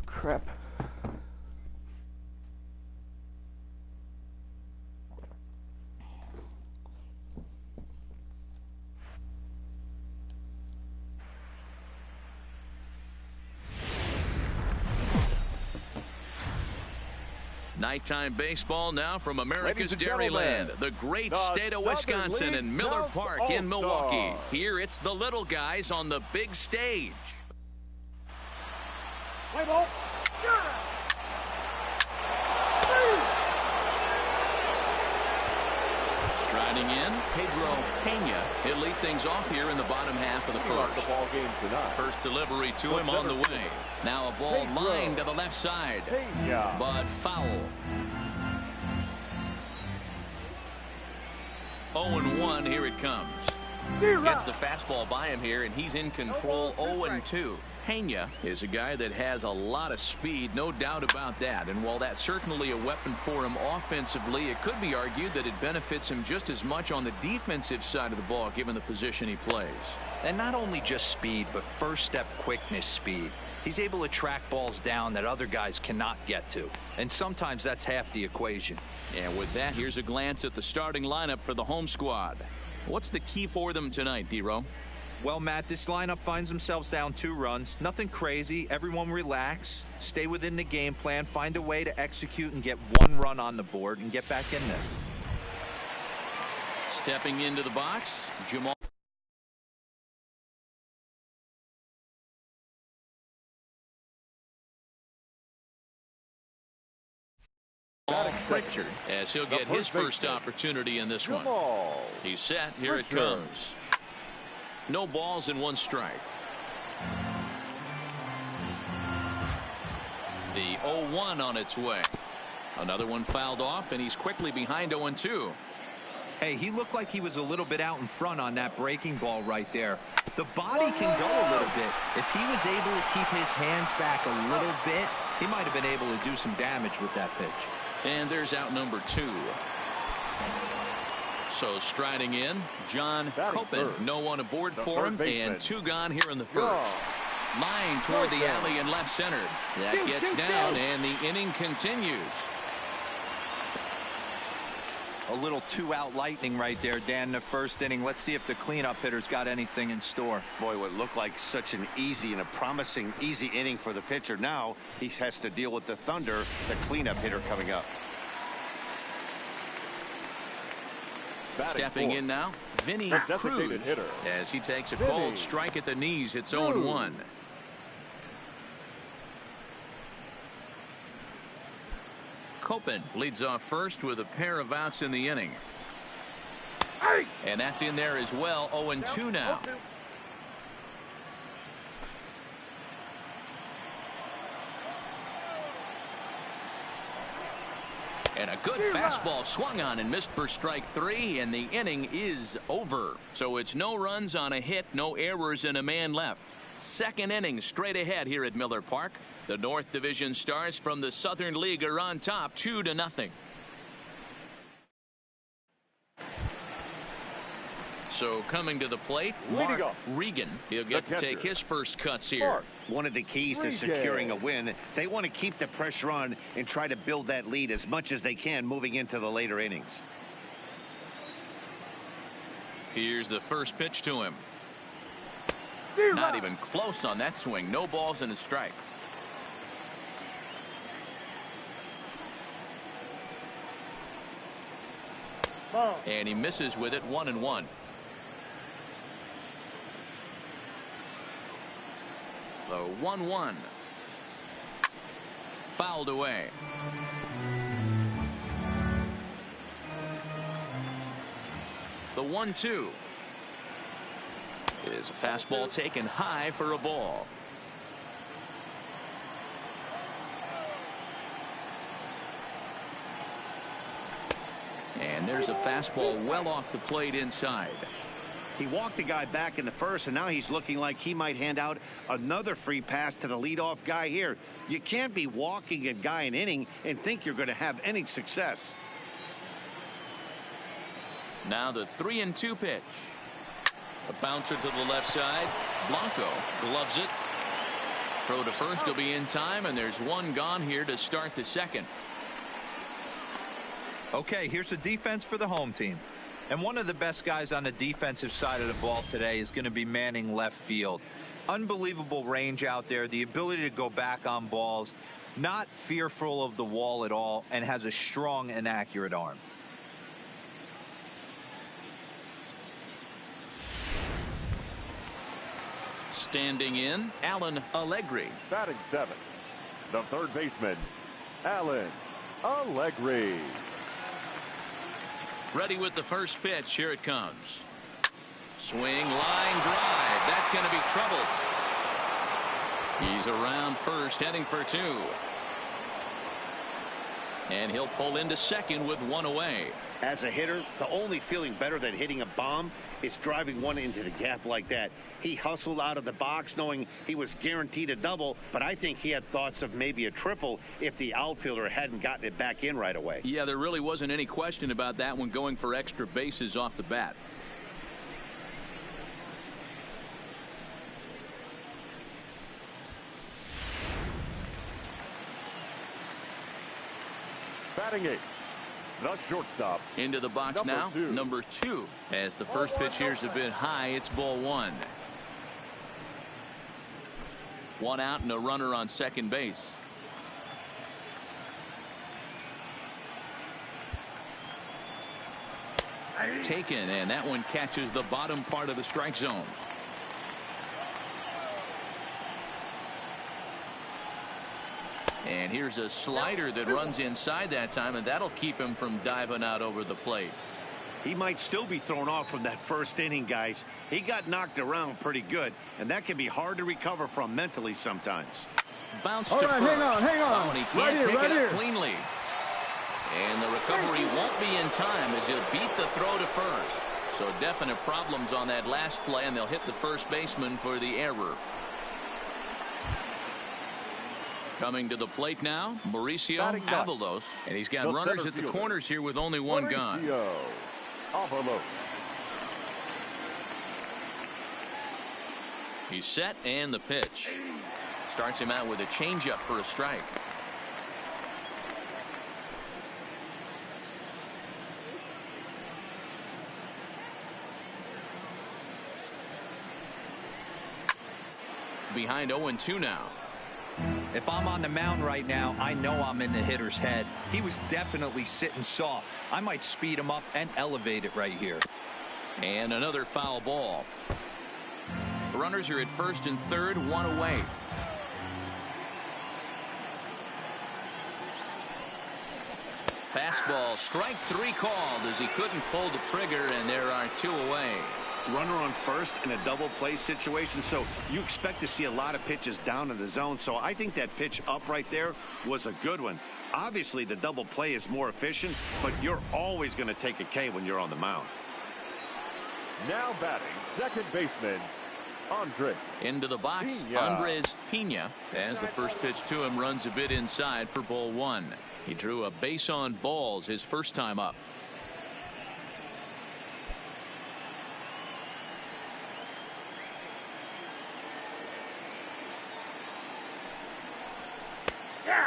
Crap. Nighttime baseball now from America's Dairyland, the great state of Wisconsin, and Miller Park in Milwaukee. Here it's the little guys on the big stage. Play ball. Striding in, Pedro Pena. He'll lead things off here in the bottom half of the first. The ball game tonight. First delivery to him on the way. Now a ball lined to the left side, but foul. 0-1, here it comes. Gets the fastball by him here, and he's in control. 0-2. Pena is a guy that has a lot of speed, no doubt about that. And while that's certainly a weapon for him offensively, it could be argued that it benefits him just as much on the defensive side of the ball, given the position he plays. And not only just speed, but first step quickness speed. He's able to track balls down that other guys cannot get to. And sometimes that's half the equation. And with that, here's a glance at the starting lineup for the home squad. What's the key for them tonight, D-Row? Well, Matt, this lineup finds themselves down 2 runs. Nothing crazy. Everyone relax. Stay within the game plan. Find a way to execute and get 1 run on the board and get back in this. Stepping into the box, Jamal. Pritchard, as he'll get his first opportunity in this one. He's set. Here it comes. No balls and 1 strike. The 0-1 on its way. Another one fouled off, and he's quickly behind 0-2. Hey, he looked like he was a little bit out in front on that breaking ball right there. The body can go a little bit. If he was able to keep his hands back a little bit, he might have been able to do some damage with that pitch. And there's out number 2. So striding in, John Copen. No one aboard for him, and 2 gone here in the first. Line toward the alley in left center. That gets down, and the inning continues. A little 2-out lightning right there, Dan, in the first inning. Let's see if the cleanup hitter's got anything in store. Boy, what looked like such an easy and a promising easy inning for the pitcher. Now he has to deal with the Thunder, the cleanup hitter coming up. Stepping in now, Vinny Cruz, as he takes a cold strike at the knees. It's 0-1. Copen leads off first with a pair of outs in the inning. And that's in there as well. 0-2 now. And a good fastball swung on and missed for strike 3, and the inning is over. So it's no runs on a hit, no errors, and a man left. Second inning straight ahead here at Miller Park. The North Division Stars from the Southern League are on top 2-0. So coming to the plate, Mark Regan. He'll get to take his first cuts here. One of the keys to securing a win, they want to keep the pressure on and try to build that lead as much as they can moving into the later innings. Here's the first pitch to him. Not even close on that swing. No balls and a strike. And he misses with it. 1-1. The 1-1. Fouled away. The 1-2 is a fastball taken high for a ball. And there's a fastball well off the plate inside. He walked the guy back in the first, and now he's looking like he might hand out another free pass to the leadoff guy here. You can't be walking a guy an inning and think you're going to have any success. Now the 3-2 pitch. A bouncer to the left side. Blanco gloves it. Throw to first will be in time, and there's one gone here to start the second. Okay, here's the defense for the home team. And one of the best guys on the defensive side of the ball today is going to be manning left field. Unbelievable range out there, the ability to go back on balls, not fearful of the wall at all, and has a strong and accurate arm. Standing in, Alan Allegri. Batting seventh, the third baseman, Alan Allegri. Ready with the first pitch. Here it comes. Swing, line drive. That's going to be trouble. He's around first, heading for two. And he'll pull into second with one away. As a hitter, the only feeling better than hitting a bomb is driving one into the gap like that. He hustled out of the box knowing he was guaranteed a double, but I think he had thoughts of maybe a triple if the outfielder hadn't gotten it back in right away. Yeah, there really wasn't any question about that one, going for extra bases off the bat. Batting eighth, the shortstop. Into the box now, number two. As the first pitch here's a bit high, it's ball one. One out and a runner on second base. Taken, and that one catches the bottom part of the strike zone. And here's a slider that runs inside that time, and that'll keep him from diving out over the plate. He might still be thrown off from that first inning, guys. He got knocked around pretty good, and that can be hard to recover from mentally sometimes. Bounce to first. Hang on. Oh, and he can't pick it up cleanly. And the recovery won't be in time as he'll beat the throw to first. So definite problems on that last play, and they'll hit the first baseman for the error. Coming to the plate now, Mauricio Avalos, and he's got runners at the corners here with only one gone. Avalos. He's set, and the pitch starts him out with a changeup for a strike. Behind 0-2 now. If I'm on the mound right now, I know I'm in the hitter's head. He was definitely sitting soft. I might speed him up and elevate it right here. And another foul ball. The runners are at first and third, one away. Fastball, strike three called as he couldn't pull the trigger, and there are two away. Runner on first in a double play situation, so you expect to see a lot of pitches down in the zone. So I think that pitch up right there was a good one. Obviously the double play is more efficient, but you're always going to take a K when you're on the mound. Now batting second baseman Andres. Into the box, Andres Pena, as the first pitch to him runs a bit inside for ball one. He drew a base on balls his first time up.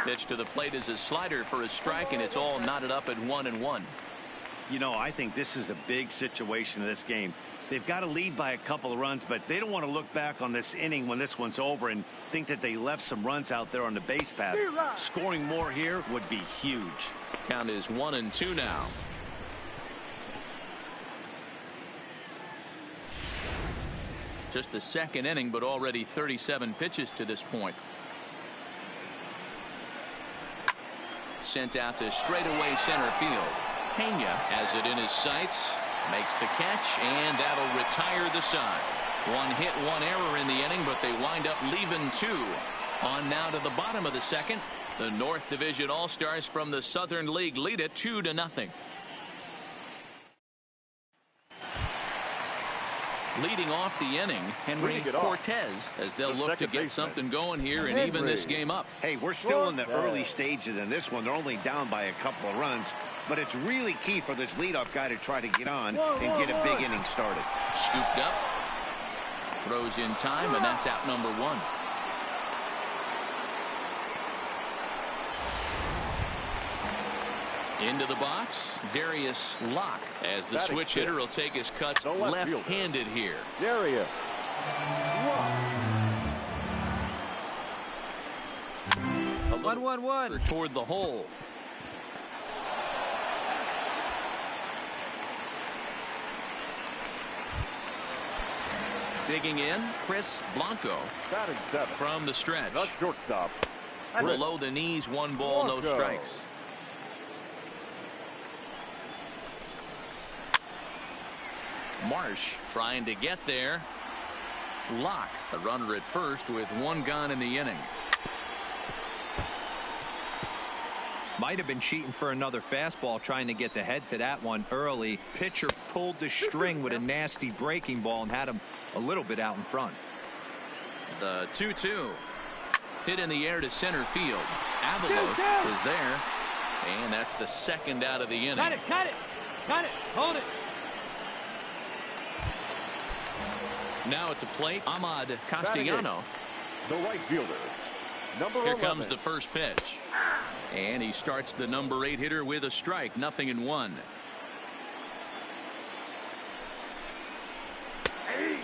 Pitch to the plate is a slider for a strike, and it's all knotted up at 1-1. You know, I think this is a big situation in this game. They've got to lead by a couple of runs, but they don't want to look back on this inning when this one's over and think that they left some runs out there on the base path. Scoring more here would be huge. Count is 1-2 now. Just the second inning, but already 37 pitches to this point. Sent out to straightaway center field. Pena has it in his sights, makes the catch, and that'll retire the side. One hit, one error in the inning, but they wind up leaving two. On now to the bottom of the second. The North Division All-Stars from the Southern League lead it 2-0. Leading off the inning, Henry Cortez, as they'll look to get something going here and even this game up. Hey, we're still in the early stages in this one. They're only down by a couple of runs, but it's really key for this leadoff guy to try to get on and get a big inning started. Scooped up, throws in time, and that's out number one. Into the box, Darius Locke, as the Batting switch fifth. hitter will take his cuts The left fielder. left-handed here. Darius. A little 1-1-1 toward the hole. Digging in, Chris Blanco Batting seventh. from the stretch. The shortstop. Below the knees, 1 ball, no Blanco. strikes. Marsh trying to get there. Locke, a runner at first with 1 gone in the inning. Might have been cheating for another fastball, trying to get the head to that one early. Pitcher pulled the string with a nasty breaking ball and had him a little bit out in front. The 2-2. Hit in the air to center field. Avalos is there. And that's the second out of the inning. Cut it, hold it. Now at the plate, Ahmad Castellano. The right fielder. Number Here 11. comes the first pitch. And he starts the number 8 hitter with a strike. 0-1.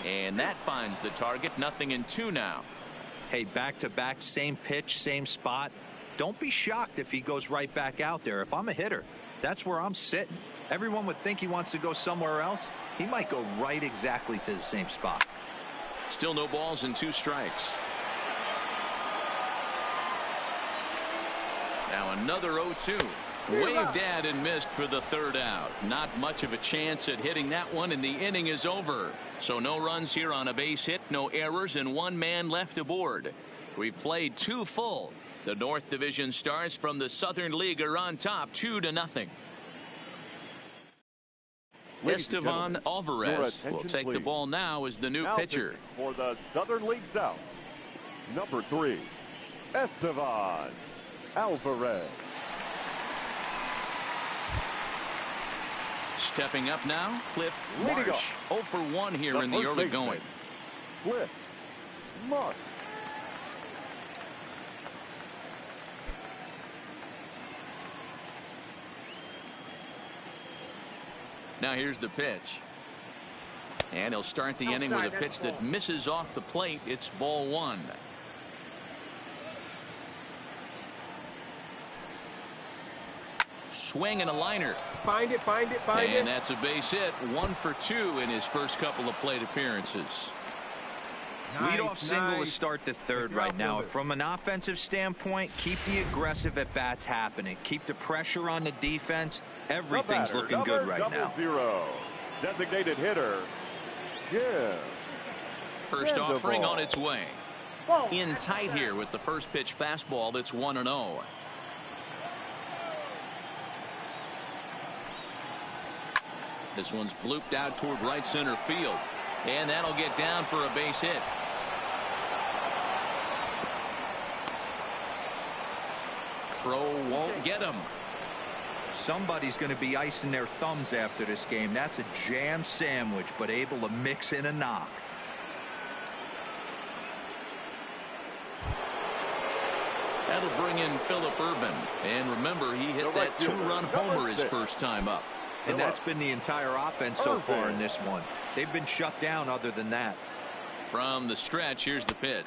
And that finds the target. 0-2 now. Hey, back-to-back, same pitch, same spot. Don't be shocked if he goes right back out there. If I'm a hitter, that's where I'm sitting. Everyone would think he wants to go somewhere else. He might go right exactly to the same spot. Still no balls and 2 strikes. Now another 0-2. Waved at and missed for the 3rd out. Not much of a chance at hitting that one, and the inning is over. So no runs here on a base hit, no errors, and 1 man left aboard. We've played 2 full. The North Division Stars from the Southern League are on top 2-0. Ladies and Estevan gentlemen, Alvarez your will attention, take the please. ball now as the new Now pitcher. pitching for the Southern League South. Number 3. Estevan Alvarez. Stepping up now, Cliff Leading Marsh. 0 for 1 here The in the first early baseman, going. Cliff Marsh. Now here's the pitch. And he'll start the inning with a pitch that misses off the plate. It's ball 1. Swing and a liner. Find it. And that's a base hit. 1 for 2 in his first couple of plate appearances. Leadoff single to nice. start the 3rd right now. From an offensive standpoint, keep the aggressive at-bats happening. Keep the pressure on the defense. Everything's The batter, looking good right number now. 0. Designated hitter, Jim. First Sandoval. offering on its way. In tight here with the first pitch fastball. That's 1-0. This one's blooped out toward right center field. And that'll get down for a base hit. Throw won't get him. Somebody's going to be icing their thumbs after this game. That's a jam sandwich, but able to mix in a knock. That'll bring in Phillip Urban. And remember, he hit The right that fielder, 2-run number homer his 6. first time up. And that's been the entire offense so far Irvin. in this one. They've been shut down other than that. From the stretch, here's the pitch.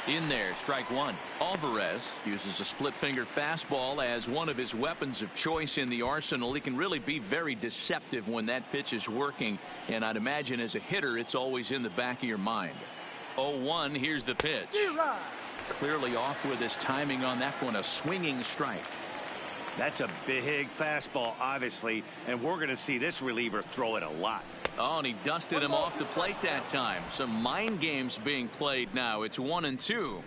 In there, strike 1. Alvarez uses a split-finger fastball as one of his weapons of choice in the arsenal. He can really be very deceptive when that pitch is working, and I'd imagine as a hitter, it's always in the back of your mind. 0-1, here's the pitch. Clearly off with his timing on that one, a swinging strike. That's a big fastball, obviously, and we're going to see this reliever throw it a lot. Oh, and he dusted him off the plate that time. Some mind games being played now. It's 1-2.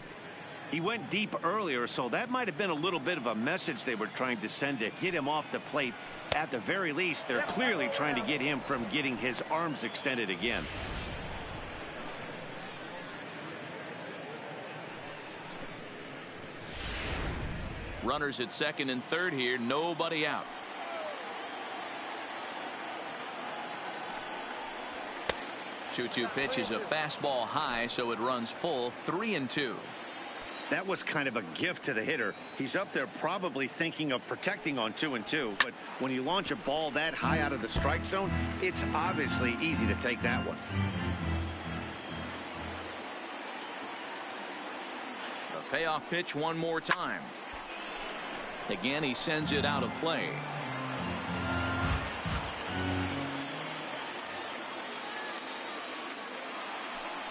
He went deep earlier, so that might have been a little bit of a message they were trying to send to get him off the plate. At the very least, they're clearly trying to get him from getting his arms extended again. Runners at second and third here. Nobody out. Two pitch is a fastball high, so it runs full. 3-2. That was kind of a gift to the hitter. He's up there probably thinking of protecting on 2-2, but when you launch a ball that high out of the strike zone, it's obviously easy to take that one. The payoff pitch one more time. Again, he sends it out of play.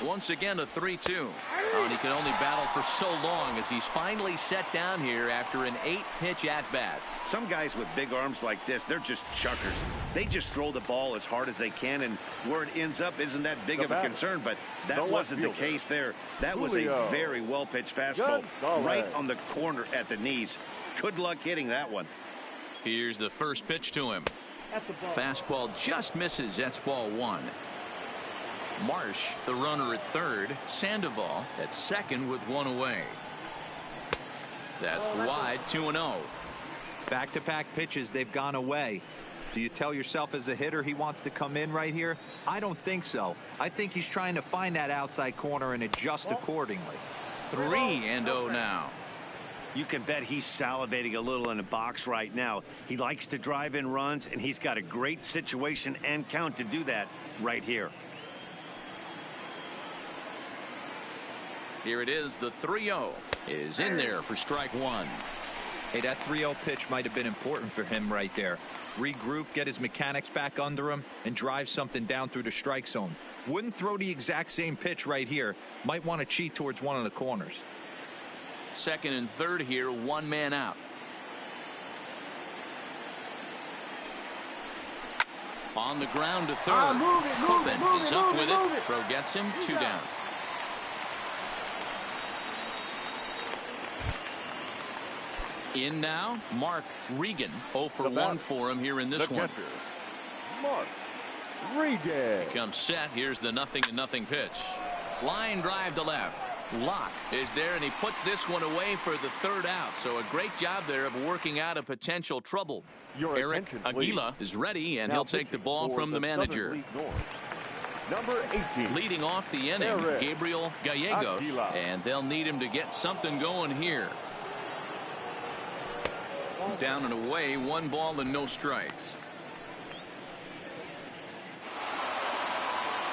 Once again, a 3-2. And he can only battle for so long as he's finally set down here after an 8-pitch at-bat. Some guys with big arms like this, they're just chuckers. They just throw the ball as hard as they can, and where it ends up isn't that big of a concern, but that wasn't the case there. That was a very well-pitched fastball right on the corner at the knees. Good luck hitting that one. Here's the first pitch to him. Fastball just misses. That's ball one. Marsh, the runner at third. Sandoval at second with one away. That's wide, 2-0. Back-to-back pitches, they've gone away. Do you tell yourself as a hitter he wants to come in right here? I don't think so. I think he's trying to find that outside corner and adjust accordingly. 3-0 now. You can bet he's salivating a little in the box right now. He likes to drive in runs, and he's got a great situation and count to do that right here. Here it is. The 3-0 is in there for strike one. Hey, that 3-0 pitch might have been important for him right there. Regroup, get his mechanics back under him, and drive something down through the strike zone. Wouldn't throw the exact same pitch right here. Might want to cheat towards one of the corners. Second and third here, one man out. On the ground to third. Koppen is up with it. Throw gets him, 2 down. In now, Mark Regan. 0 for 1 for him here in this one. Mark Regan. Comes set. Here's the 0-0 pitch. Line drive to left. Locke is there, and he puts this one away for the third out. So a great job there of working out a potential trouble. Eric Aguila is ready, and he'll take the ball from the manager. Number 18. Leading off the inning, Gabriel Gallegos, and they'll need him to get something going here. Down and away, 1 ball and no strikes.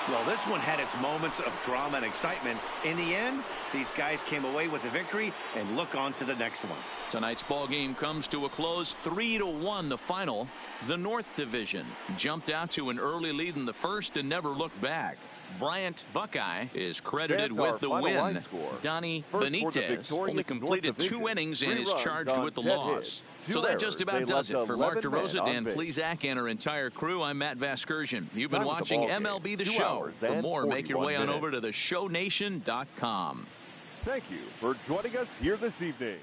Well, this one had its moments of drama and excitement. In the end, these guys came away with the victory and look on to the next one. Tonight's ball game comes to a close, 3-1 the final. The North Division jumped out to an early lead in the first and never looked back. Bryant Buckeye is credited with the win. Donnie Benitez only completed 2 innings and is charged with the loss. So that just about does it. For Mark DeRosa, Dan Plesac, and our entire crew, I'm Matt Vasgersian. You've been watching MLB The Show. For more, make your way on over to theshownation.com. Thank you for joining us here this evening.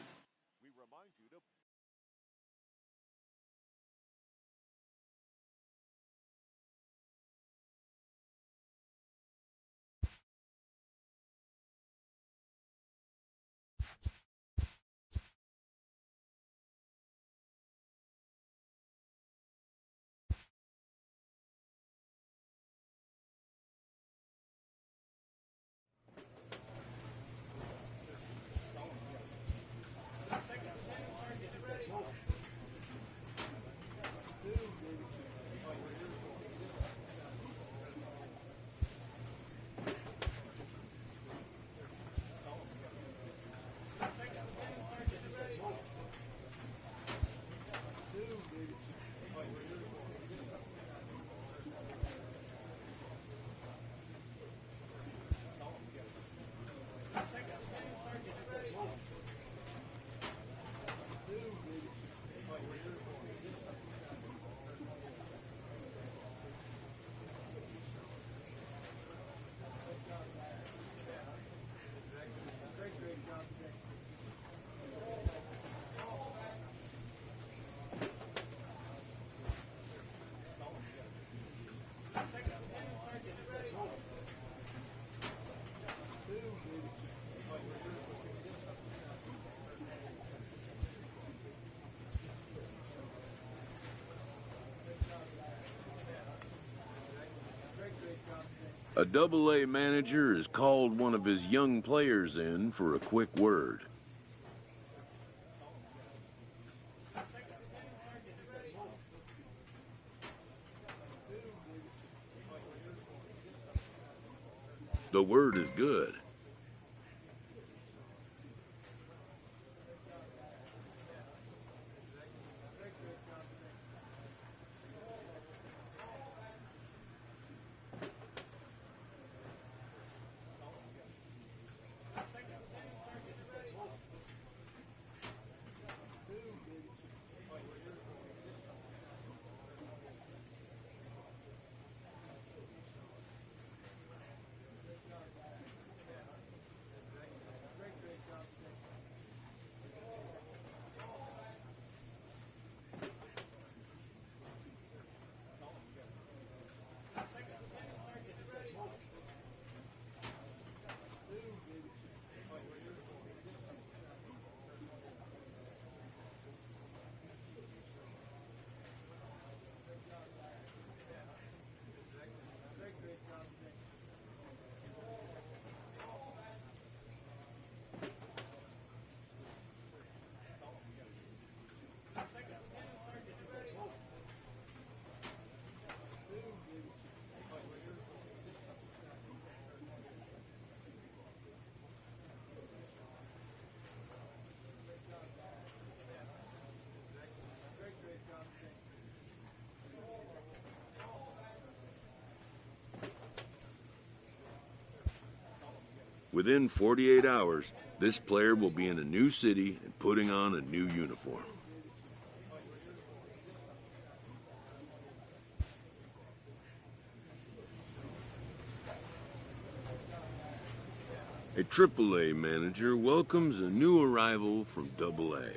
A Double-A manager has called one of his young players in for a quick word. The word is good. Within 48 hours, this player will be in a new city and putting on a new uniform. A Triple-A manager welcomes a new arrival from Double-A.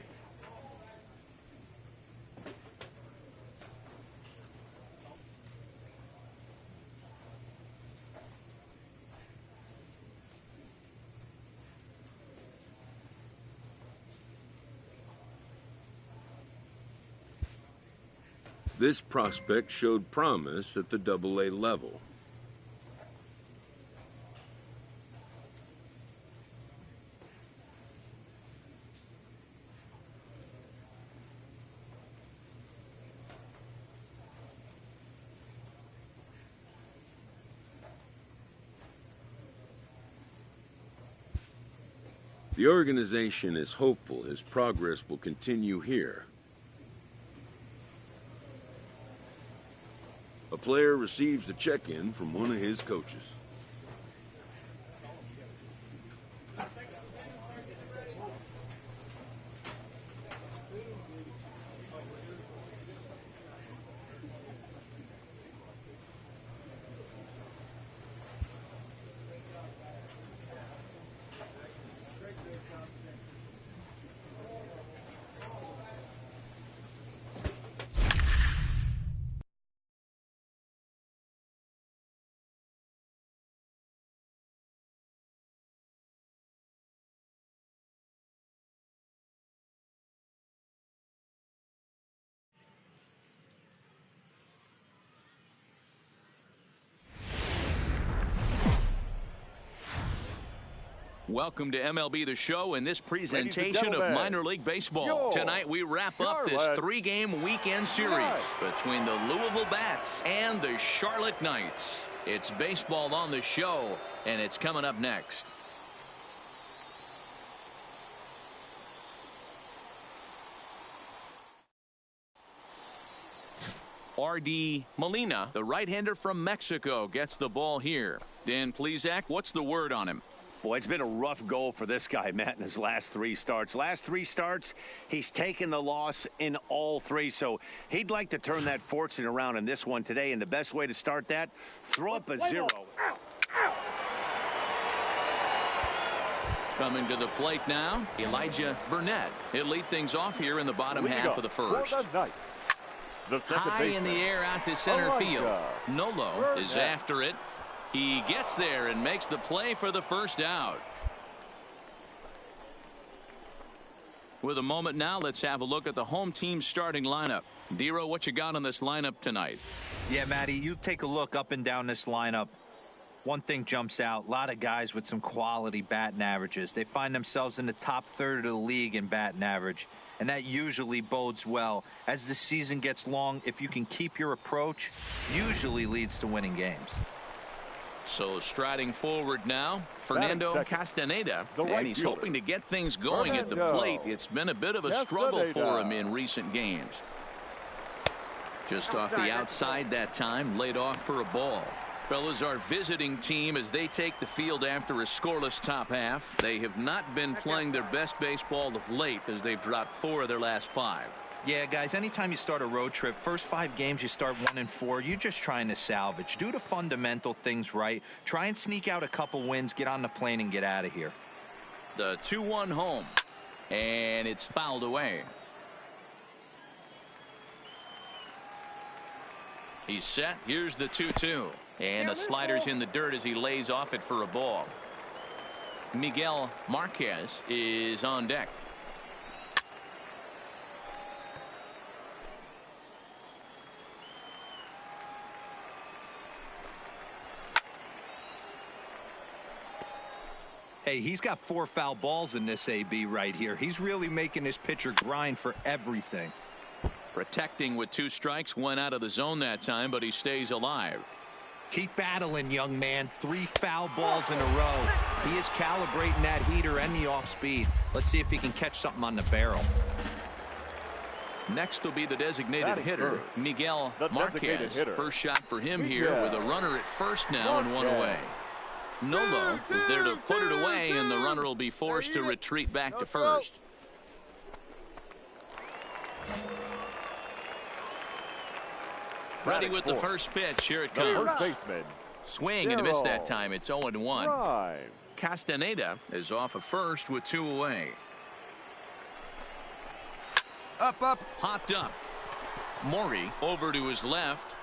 This prospect showed promise at the Double-A level. The organization is hopeful his progress will continue here. A player receives a check-in from one of his coaches. Welcome to MLB The Show and this presentation of minor league baseball. Tonight we wrap up this three-game weekend series between the Louisville Bats and the Charlotte Knights. It's baseball on the show, and it's coming up next. R.D. Molina, the right-hander from Mexico, gets the ball here. Dan Plesac, what's the word on him? Boy, it's been a rough go for this guy, Matt, in his last three starts. Last three starts, he's taken the loss in all three. So he'd like to turn that fortune around in this one today. And the best way to start that, throw up a zero. Coming to the plate now, Elijah Burnett. He'll lead things off here in the bottom half of the first. High in the air out to center field. Nolo is after it. He gets there and makes the play for the first out. With a moment now, let's have a look at the home team starting lineup. Dero, what you got on this lineup tonight? Yeah, Matty, you take a look up and down this lineup. One thing jumps out, a lot of guys with some quality batting averages. They find themselves in the top third of the league in batting average, and that usually bodes well. As the season gets long, if you can keep your approach, usually leads to winning games. So striding forward now, Fernando Castaneda, and he's hoping to get things going at the plate. It's been a bit of a struggle for him in recent games. Just off the outside that time, laid off for a ball. Fellas, our visiting team as they take the field after a scoreless top half. They have not been playing their best baseball of late as they've dropped 4 of their last 5. Yeah, guys, anytime you start a road trip, first 5 games you start 1-4, you're just trying to salvage. Do the fundamental things right. Try and sneak out a couple wins, get on the plane and get out of here. The 2-1 home, and it's fouled away. He's set. Here's the 2-2. And the slider's in the dirt as he lays off it for a ball. Miguel Marquez is on deck. Hey, he's got 4 foul balls in this AB right here. He's really making this pitcher grind for everything. Protecting with 2 strikes, went out of the zone that time, but he stays alive. Keep battling, young man. 3 foul balls in a row. He is calibrating that heater and the off speed. Let's see if he can catch something on the barrel. Next will be the designated hitter, Miguel Marquez. First shot for him here with a runner at first now and 1 away. Nolo is there to put it away, and the runner will be forced to retreat back to first. Ready with the first pitch. Here it comes. Swing and a miss that time. It's 0-1. Castaneda is off of first with 2 away. Up. Popped up. Maury over to his left.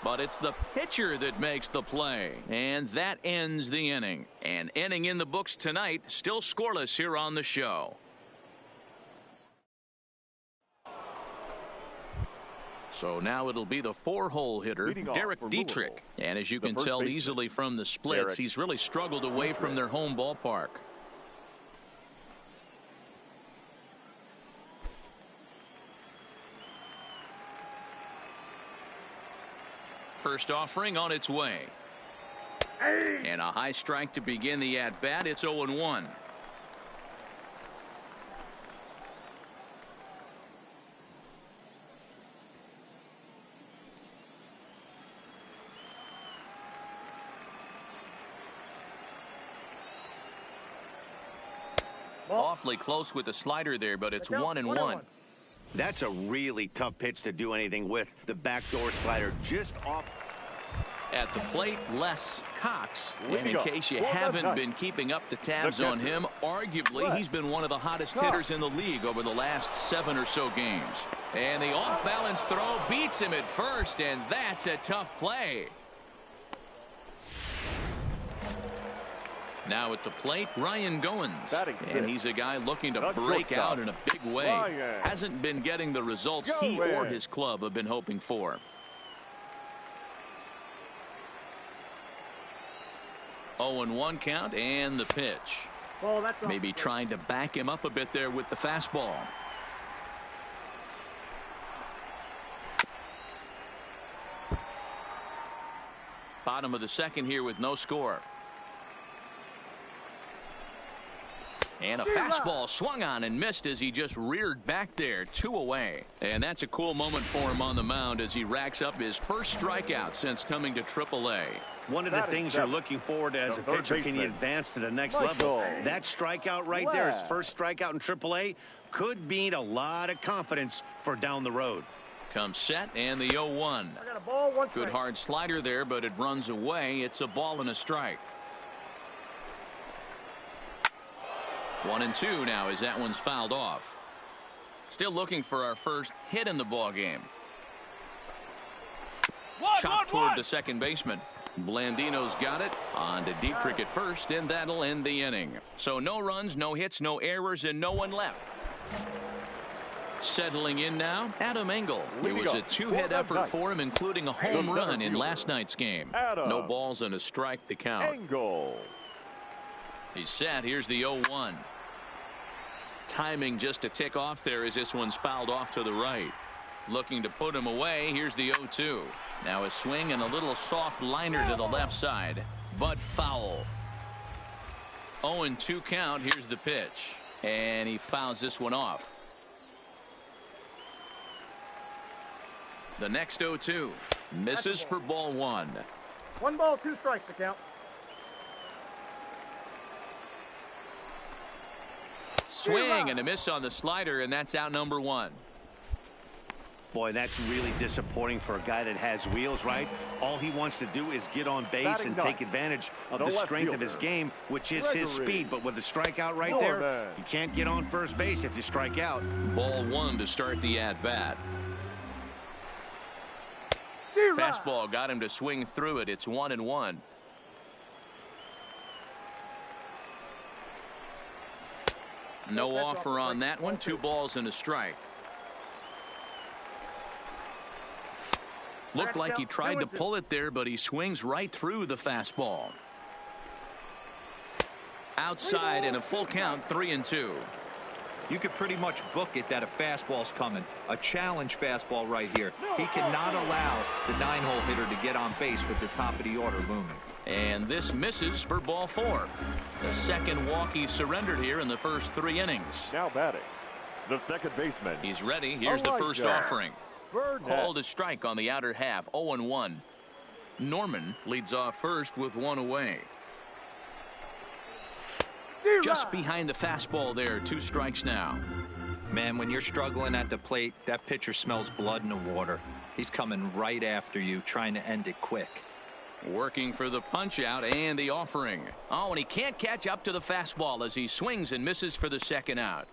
But it's the pitcher that makes the play. And that ends the inning. An inning in the books tonight. Still scoreless here on the show. So now it'll be the 4-hole hitter, Derek Dietrich. And as you can tell easily from the splits, he's really struggled away from their home ballpark. First offering on its way. And a high strike to begin the at-bat. It's 0-1. Awfully close with the slider there, but it's 1-1. That's a really tough pitch to do anything with. The backdoor slider just off. At the plate, Les Cox. And in case you haven't been keeping up the tabs on him, arguably he's been one of the hottest hitters in the league over the last 7 or so games. And the off-balance throw beats him at first, and that's a tough play. Now at the plate, Ryan Goins. And he's a guy looking to break out in a big way. Hasn't been getting the results he or his club have been hoping for. Oh, 0-1 count and the pitch. Maybe trying to back him up a bit there with the fastball. Bottom of the second here with no score. And a fastball swung on and missed as he just reared back there. 2 away. And that's a cool moment for him on the mound as he racks up his first strikeout since coming to AAA. One of the things you're looking forward to as a pitcher, can you advance to the next level? That strikeout right there, his first strikeout in AAA, could mean a lot of confidence for down the road. Comes set and the 0-1. Good hard slider there, but it runs away. It's a ball and a strike. 1-2 now as that one's fouled off. Still looking for our first hit in the ball game. Chopped toward the second baseman. Blandino's got it. On to Dietrich at first, and that'll end the inning. So no runs, no hits, no errors, and no one left. Settling in now, Adam Engel. It was a two-hit effort for him, including a home run in last night's game. No balls and a strike to count. Engel. He's set. Here's the 0-1. Timing just a tick off there as this one's fouled off to the right. Looking to put him away. Here's the 0-2. Now a swing and a little soft liner to the left side, but foul. 0-2 count. Here's the pitch, and he fouls this one off. The next 0-2 misses for ball 1. 1 ball, 2 strikes to count. Swing and a miss on the slider, and that's out number 1. Boy, that's really disappointing for a guy that has wheels, right? All he wants to do is get on base and take advantage of the strength of his game, which is his speed. But with the strikeout right there, you can't get on first base if you strike out. Ball 1 to start the at-bat. Fastball got him to swing through it. It's 1-1. No offer on that one. 2 balls and a strike. Looked like he tried to pull it there, but he swings right through the fastball. Outside and a full count, 3-2. You could pretty much book it that a fastball's coming. A challenge fastball right here. He cannot allow the 9-hole hitter to get on base with the top of the order looming. And this misses for ball 4. The second walk he surrendered here in the first 3 innings. Now batting, the second baseman. He's ready. Here's the first offering. Called a strike on the outer half. 0-1. Norman leads off first with 1 away. Just behind the fastball there. 2 strikes now. Man, when you're struggling at the plate, that pitcher smells blood in the water. He's coming right after you, trying to end it quick. Working for the punch out and the offering. Oh, and he can't catch up to the fastball as he swings and misses for the second out.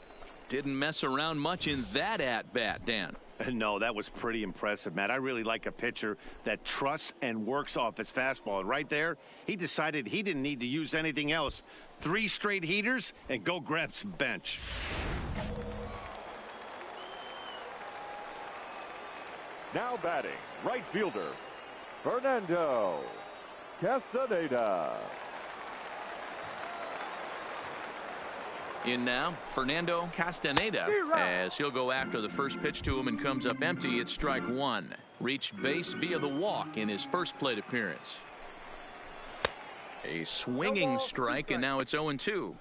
Didn't mess around much in that at-bat, Dan. No, that was pretty impressive, Matt. I really like a pitcher that trusts and works off his fastball. And right there, he decided he didn't need to use anything else. 3 straight heaters and go grab some bench. Now batting, right fielder, Fernando Castaneda. In now, Fernando Castaneda, as he'll go after the first pitch to him and comes up empty. It's strike 1. Reached base via the walk in his first plate appearance. A swinging strike, and now it's 0-2.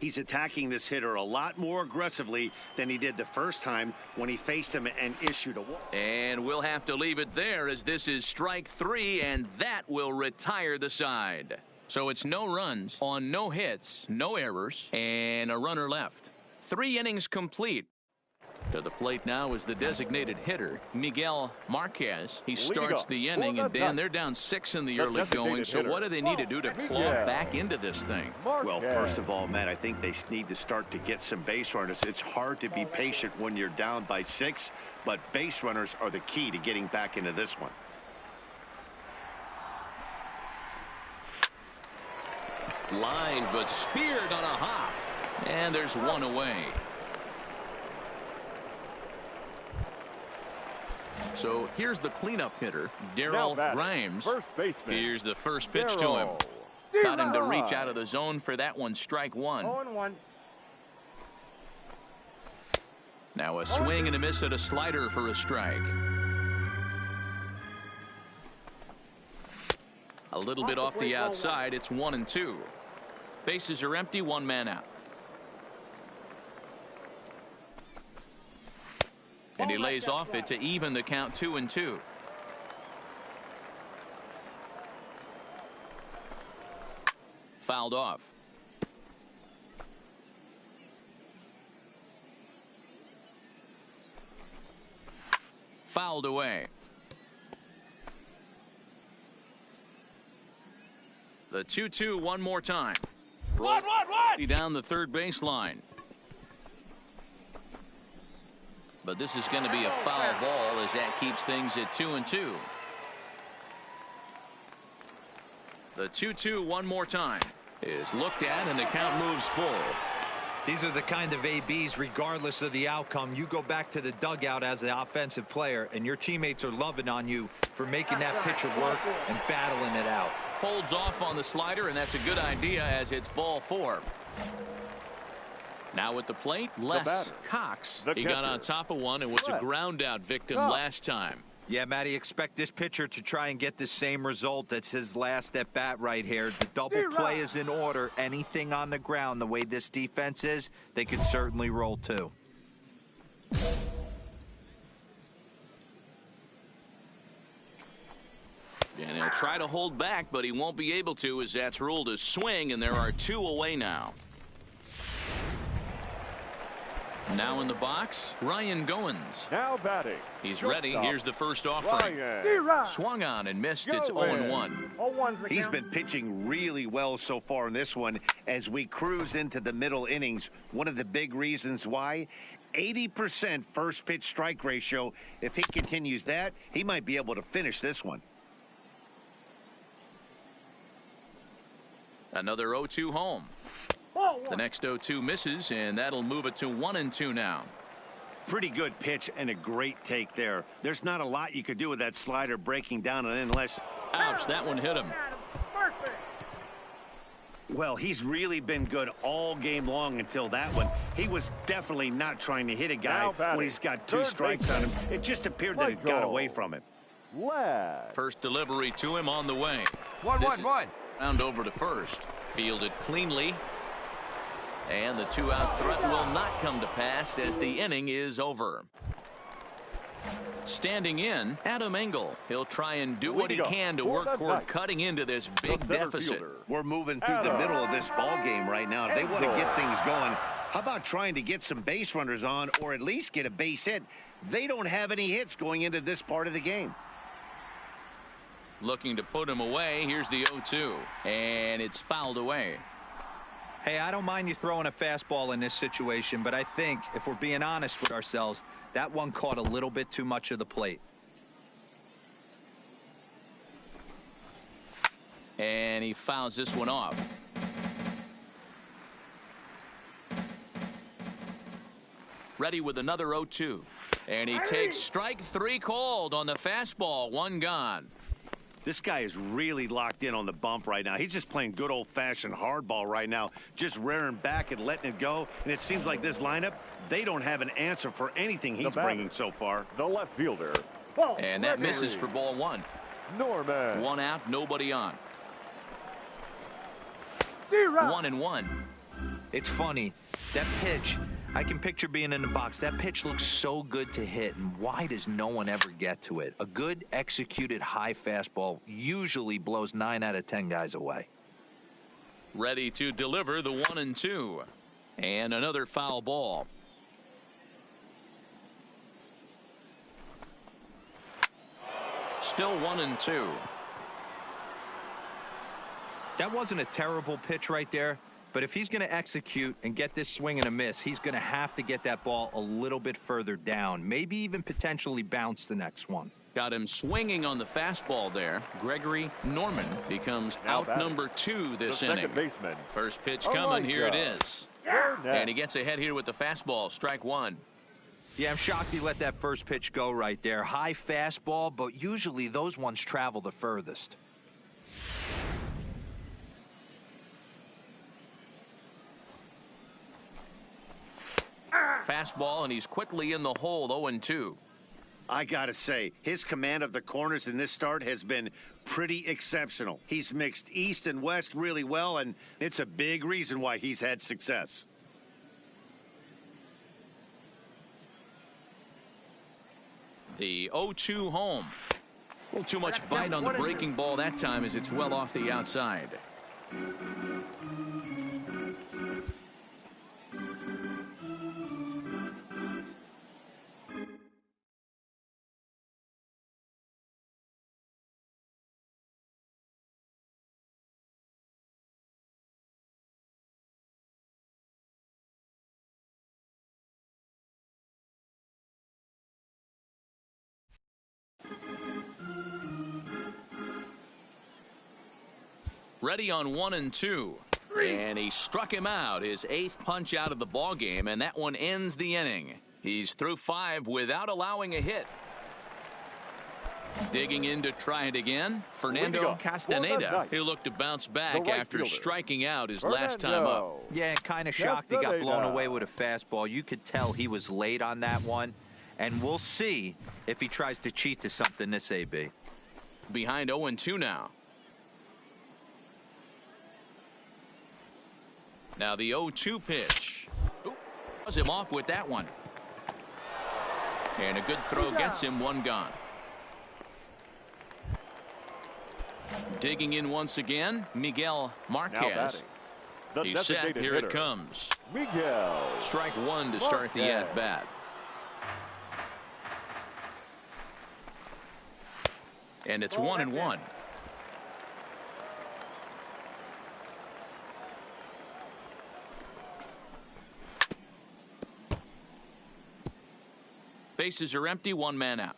He's attacking this hitter a lot more aggressively than he did the first time when he faced him and issued a walk. And we'll have to leave it there as this is strike 3, and that will retire the side. So it's no runs on no hits, no errors, and a runner left. 3 innings complete. To the plate now is the designated hitter, Miguel Marquez. He starts the inning, and Dan, they're down 6 in the early going. So what do they need to do to claw back into this thing? Well, first of all, Matt, I think they need to start to get some base runners. It's hard to be patient when you're down by 6, but base runners are the key to getting back into this one. Line, but speared on a hop. And there's 1 away. So here's the cleanup hitter, Darryl Grimes. First baseman. Here's the first pitch to him. Got him to reach out of the zone for that one. Strike 1. 0-1. Now a swing and a miss at a slider for a strike. A little bit off the outside. It's 1-2. Bases are empty. 1 man out. And he lays off it to even the count. 2-2. Fouled off. Fouled away. The 2-2 one more time. What? Down the third baseline. But this is going to be a foul ball as that keeps things at 2-2. The 2-2 one more time is looked at, and the count moves full. These are the kind of ABs, regardless of the outcome. You go back to the dugout as an offensive player, and your teammates are loving on you for making that pitcher work and battling it out. Holds off on the slider, and that's a good idea as it's ball 4. Now at the plate, Les Cox. He got on top of one and was a ground out victim last time. Yeah, Matty, expect this pitcher to try and get the same result. That's his last at bat right here. The double play is in order. Anything on the ground, the way this defense is, they could certainly roll too. And he'll try to hold back, but he won't be able to as that's ruled a swing, and there are 2 away now. Now in the box, Ryan Goins. Now batting. He's ready. Here's the first offering. Swung on and missed. It's 0-1. He's been pitching really well so far in this one as we cruise into the middle innings. One of the big reasons why, 80% first pitch strike ratio. If he continues that, he might be able to finish this one. Another 0-2 home. The next 0-2 misses, and that'll move it to 1-2 now. Pretty good pitch and a great take there. There's not a lot you could do with that slider breaking down and unless. Ouch, that one hit him. Well, he's really been good all game long until that one. He was definitely not trying to hit a guy when he's got 2 strikes on him. It just appeared that it got away from him. First delivery to him on the way. 1-1-1. Round over to first. Fielded cleanly. And the 2-out threat will not come to pass as the inning is over. Standing in, Adam Engel. He'll try and do what he can to work toward cutting into this big deficit. We're moving through the middle of this ball game right now. If they want to get things going, how about trying to get some base runners on or at least get a base hit? They don't have any hits going into this part of the game. Looking to put him away. Here's the 0-2. And it's fouled away. Hey, I don't mind you throwing a fastball in this situation, but I think if we're being honest with ourselves, that one caught a little bit too much of the plate. And he fouls this one off. Ready with another 0-2. And he takes strike 3 called on the fastball. 1 gone. This guy is really locked in on the bump right now. He's just playing good old-fashioned hardball right now, just rearing back and letting it go. And it seems like this lineup, they don't have an answer for anything he's bringing so far. The left fielder. And that misses for ball 1. Norman. 1 out, nobody on. 1-1. It's funny. That pitch, I can picture being in the box. That pitch looks so good to hit, and why does no one ever get to it? A good executed high fastball usually blows 9 out of 10 guys away. Ready to deliver the 1-2. And another foul ball. Still 1-2. That wasn't a terrible pitch right there. But if he's going to execute and get this swing and a miss, he's going to have to get that ball a little bit further down, maybe even potentially bounce the next one. Got him swinging on the fastball there. Gregory Norman becomes out number 2 this inning. Second baseman. First pitch coming. Here it is. And he gets ahead here with the fastball. Strike 1. Yeah, I'm shocked he let that first pitch go right there. High fastball, but usually those ones travel the furthest. Fastball, and he's quickly in the hole. 0-2. I gotta say, his command of the corners in this start has been pretty exceptional. He's mixed east and west really well, and it's a big reason why he's had success. The 0-2 home. A little too much bite on the breaking ball that time as it's well off the outside. Ready on 1-2. And he struck him out, his 8th punch out of the ball game, and that one ends the inning. He's through 5 without allowing a hit. Digging in to try it again, Fernando Castaneda. He looked to bounce back after striking out his last time up. Yeah, kind of shocked he got blown away with a fastball. You could tell he was late on that one. And we'll see if he tries to cheat to something this AB. Behind 0-2 now. Now the 0-2 pitch. Does him off with that one. And a good throw gets him one gone. Digging in once again, Miguel Marquez. He's set. Here it comes. Miguel. Strike 1 to start the at-bat. And it's 1-1. Bases are empty, 1 man out.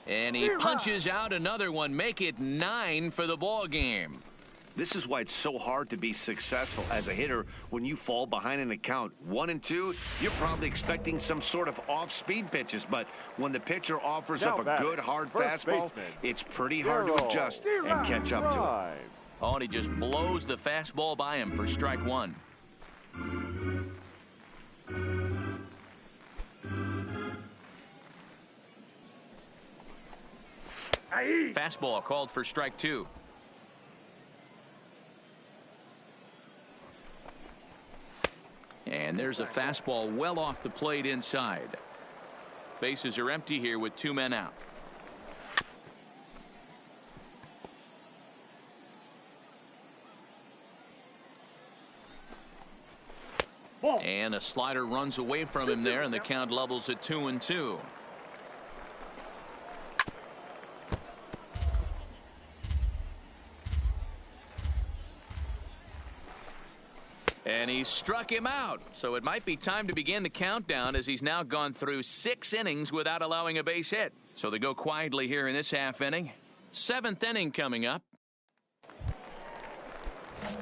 And he punches out another one, make it 9 for the ball game. This is why it's so hard to be successful as a hitter when you fall behind in the count 1-2. You're probably expecting some sort of off-speed pitches, but when the pitcher offers up a good hard fastball, it's pretty hard to adjust and catch up to it. Oh, and he just blows the fastball by him for strike 1. Fastball called for strike 2. And there's a fastball well off the plate inside. Bases are empty here with 2 men out. And a slider runs away from him there, and the count levels at 2-2. And he struck him out. So it might be time to begin the countdown, as he's now gone through 6 innings without allowing a base hit. So they go quietly here in this half inning. 7th inning coming up.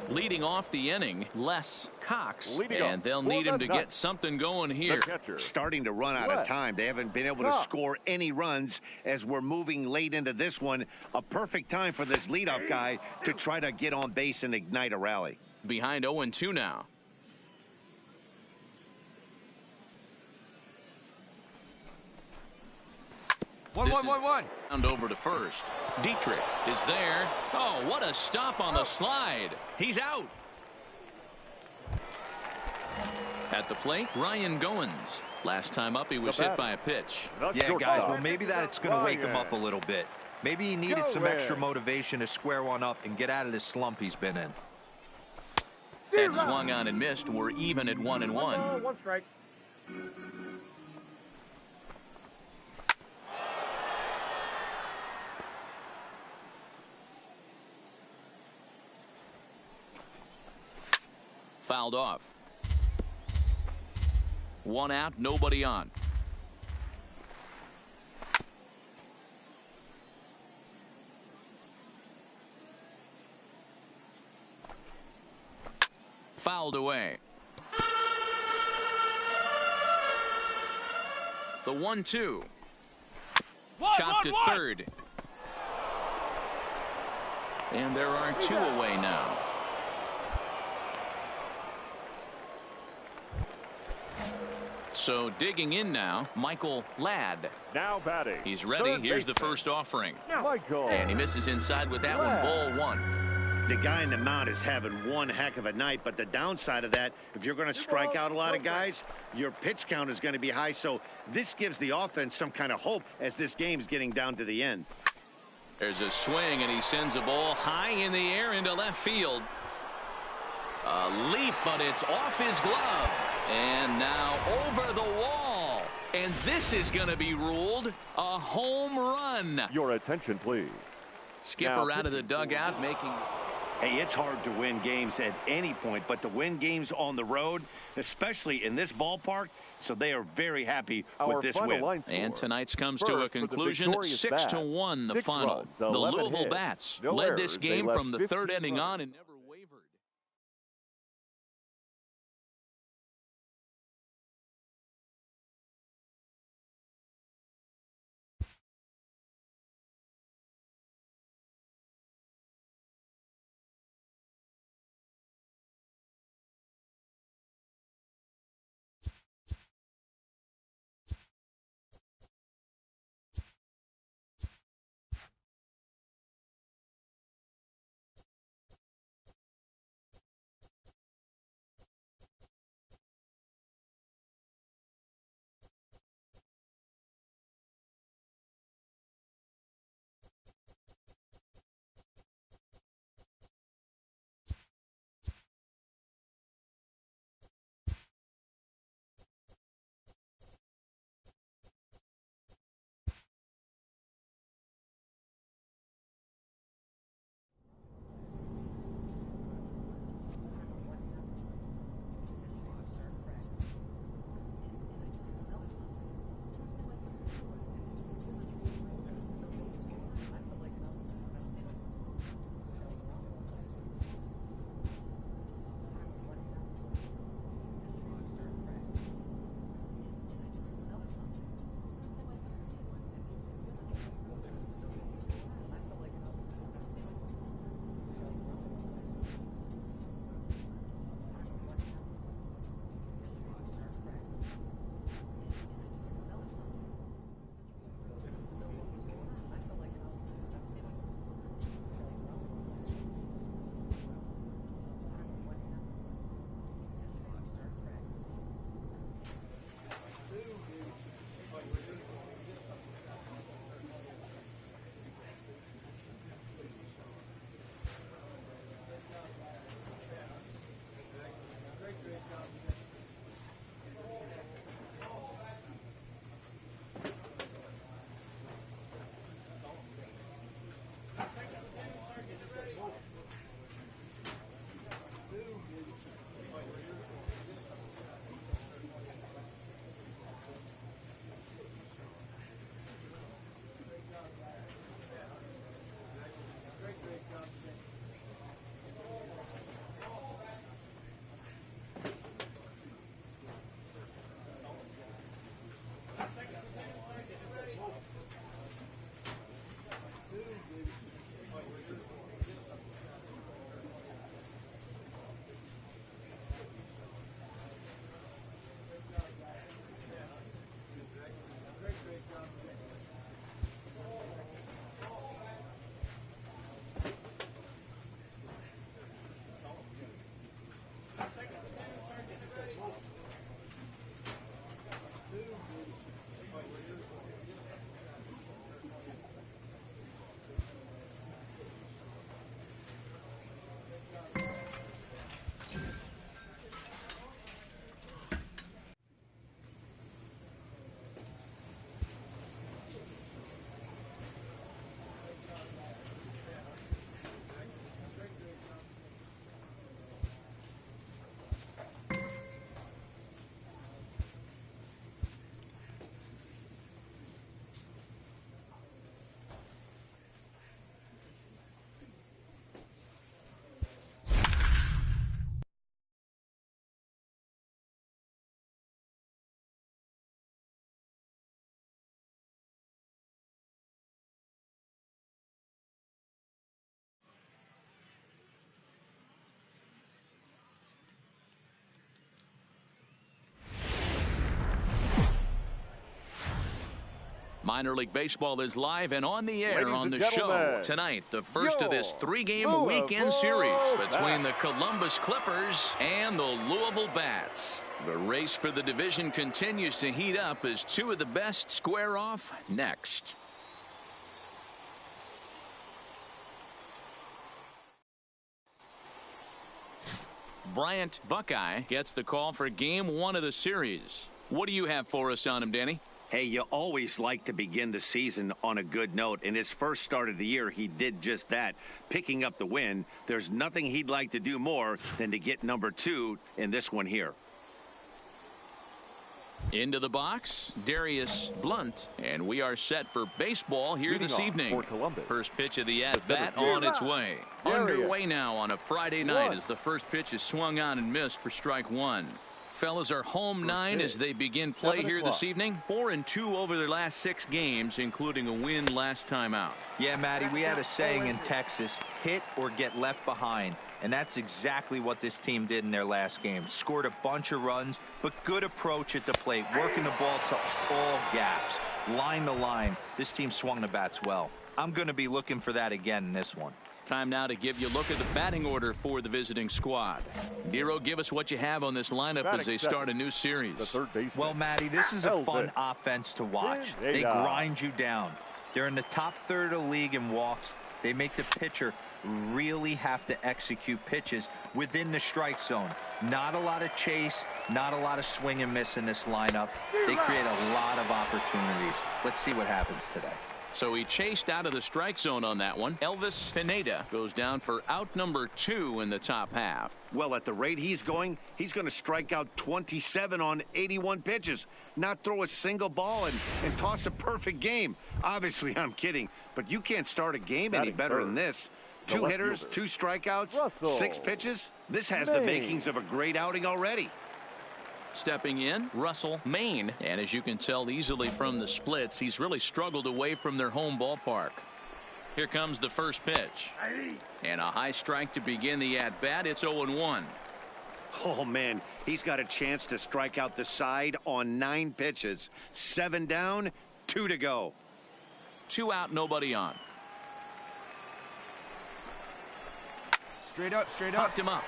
Leading off the inning, Les Cox. And they'll need him to get something going here. Starting to run out of time. They haven't been able to score any runs as we're moving late into this one. A perfect time for this leadoff guy to try to get on base and ignite a rally. Behind 0-2 now. One. And over to first. Dietrich is there. Oh, what a stop on the slide. He's out. At the plate, Ryan Goins. Last time up, he was hit by a pitch. Yeah, guys, well, maybe that's going to wake him up a little bit. Maybe he needed some extra motivation to square one up and get out of this slump he's been in. And swung on and missed. We're even at 1-1. 1 strike. Fouled off. 1 out, nobody on. Fouled away. The 1-2. Chopped to third. And there are 2 away now. So digging in now, Michael Ladd. Now batting. He's ready. Here's the first offering. Michael. And he misses inside with that one. Ball 1. The guy in the mound is having one heck of a night, but the downside of that, if you're going to strike out a lot of guys, your pitch count is going to be high. So this gives the offense some kind of hope as this game's getting down to the end. There's a swing, and he sends a ball high in the air into left field. A leap, but it's off his glove. And now over the wall. And this is going to be ruled a home run. Your attention, please. Skipper out of the dugout making. Hey, it's hard to win games at any point, but to win games on the road, especially in this ballpark, so they are very happy with this win. And tonight's comes to a conclusion, 6-1 the final. The Louisville Bats led this game from the third inning on and never wavered. Minor League Baseball is live and on the air on the show tonight. The first of this three-game weekend series between the Columbus Clippers and the Louisville Bats. The race for the division continues to heat up as two of the best square off next. Bryant Buckeye gets the call for game one of the series. What do you have for us on him, Danny? Hey, you always like to begin the season on a good note. In his first start of the year, he did just that, picking up the win. There's nothing he'd like to do more than to get number 2 in this one here. Into the box, Darius Blunt, and we are set for baseball here this evening. First pitch of the at-bat on its way. Underway now on a Friday night as the first pitch is swung on and missed for strike 1. Fellas are home 9 as they begin play here this evening. 4-2 over their last 6 games, including a win last time out. Yeah, Matty, we had a saying in Texas, hit or get left behind. And that's exactly what this team did in their last game. Scored a bunch of runs, but good approach at the plate, working the ball to all gaps. Line to line, this team swung the bats well. I'm going to be looking for that again in this one. Time now to give you a look at the batting order for the visiting squad. Nero, give us what you have on this lineup as they start a new series. Well, Matty, this is a fun offense to watch. They grind you down. They're in the top third of the league in walks. They make the pitcher really have to execute pitches within the strike zone. Not a lot of chase, not a lot of swing and miss in this lineup. They create a lot of opportunities. Let's see what happens today. So he chased out of the strike zone on that one. Elvis Pineda goes down for out number 2 in the top half. Well, at the rate he's going to strike out 27 on 81 pitches, not throw a single ball and toss a perfect game. Obviously, I'm kidding, but you can't start a game any better than this. 2 hitters, 2 strikeouts, 6 pitches. This has the makings of a great outing already. Stepping in, Russell Maine. And as you can tell easily from the splits, he's really struggled away from their home ballpark. Here comes the first pitch. And a high strike to begin the at-bat. It's 0-1. Oh, man, he's got a chance to strike out the side on 9 pitches. 7 down, 2 to go. 2 out, nobody on. Straight up, straight up. Hooked him up.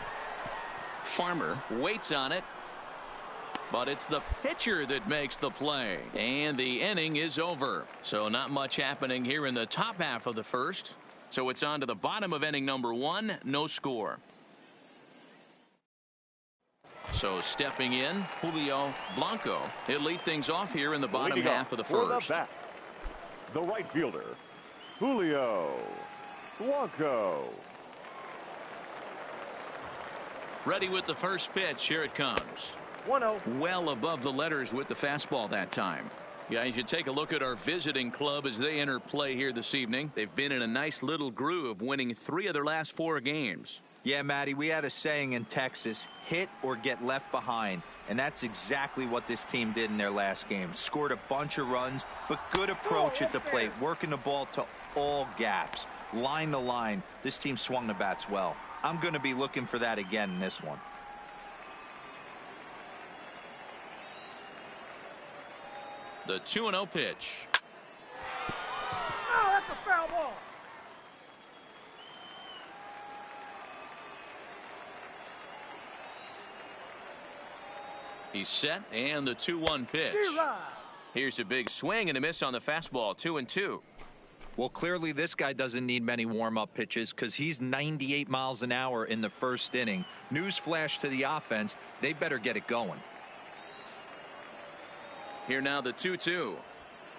Farmer waits on it. But it's the pitcher that makes the play. And the inning is over. So not much happening here in the top half of the first. So it's on to the bottom of inning number 1. No score. So stepping in, Julio Blanco. He'll lead things off here in the bottom half of the first. The right fielder, Julio Blanco. Ready with the first pitch. Here it comes. 1-0. Well above the letters with the fastball that time. Guys, you take a look at our visiting club as they enter play here this evening. They've been in a nice little groove, winning 3 of their last 4 games. Yeah, Matty, we had a saying in Texas, hit or get left behind. And that's exactly what this team did in their last game. Scored a bunch of runs, but good approach at the plate, working the ball to all gaps. Line to line, this team swung the bats well. I'm going to be looking for that again in this one. The 2-0 pitch. Oh, that's a foul ball. He's set, and the 2-1 pitch. Here's a big swing and a miss on the fastball. 2-2. Well, clearly this guy doesn't need many warm-up pitches because he's 98 miles an hour in the first inning. Newsflash to the offense, they better get it going. Here now the 2-2.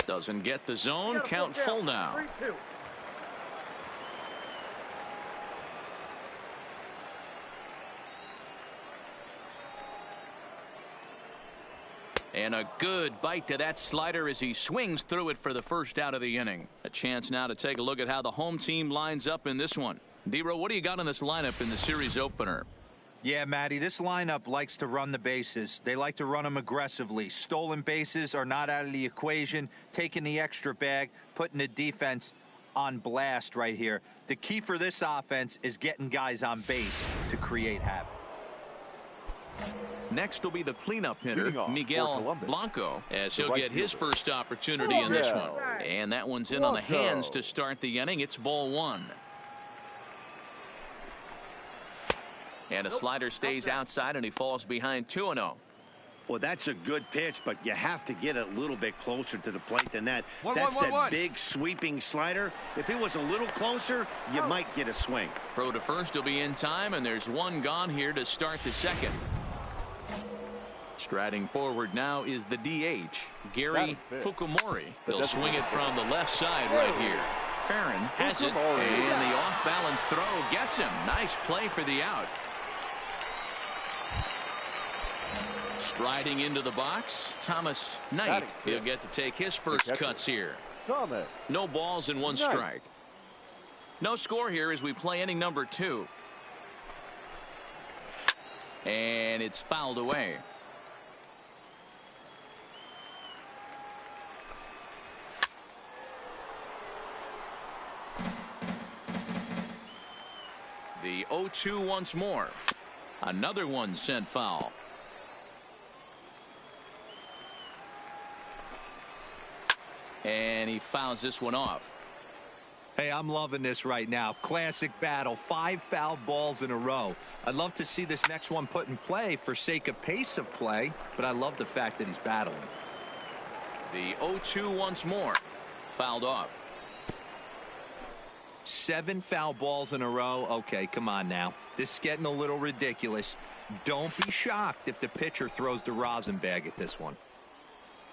Doesn't get the zone. Count full now. 3-2. And a good bite to that slider as he swings through it for the first out of the inning. A chance now to take a look at how the home team lines up in this one. D-Row, what do you got on this lineup in the series opener? Yeah, Matty, this lineup likes to run the bases. They like to run them aggressively. Stolen bases are not out of the equation. Taking the extra bag, putting the defense on blast right here. The key for this offense is getting guys on base to create havoc. Next will be the cleanup hitter, Miguel Blanco, as he'll get his first opportunity in this one. And that one's in on the hands to start the inning. It's ball 1. And a slider stays outside, and he falls behind 2-0. Well, that's a good pitch, but you have to get a little bit closer to the plate than that. That's one. that big sweeping slider. If it was a little closer, you might get a swing. Throw to first will be in time, and there's one gone here to start the second. Striding forward now is the DH, Gary Fukumori. He'll swing it from the left side right here. Farron has it, and the off-balance throw gets him. Nice play for the out. Striding into the box, Thomas Knight. He'll get to take his first cuts here. No balls and one strike. No score here as we play inning number 2. And it's fouled away. The 0-2 once more. Another one sent foul. And he fouls this one off. Hey, I'm loving this right now. Classic battle. 5 foul balls in a row. I'd love to see this next one put in play for sake of pace of play, but I love the fact that he's battling. The 0-2 once more. Fouled off. 7 foul balls in a row. Okay, come on now. This is getting a little ridiculous. Don't be shocked if the pitcher throws the rosin bag at this one.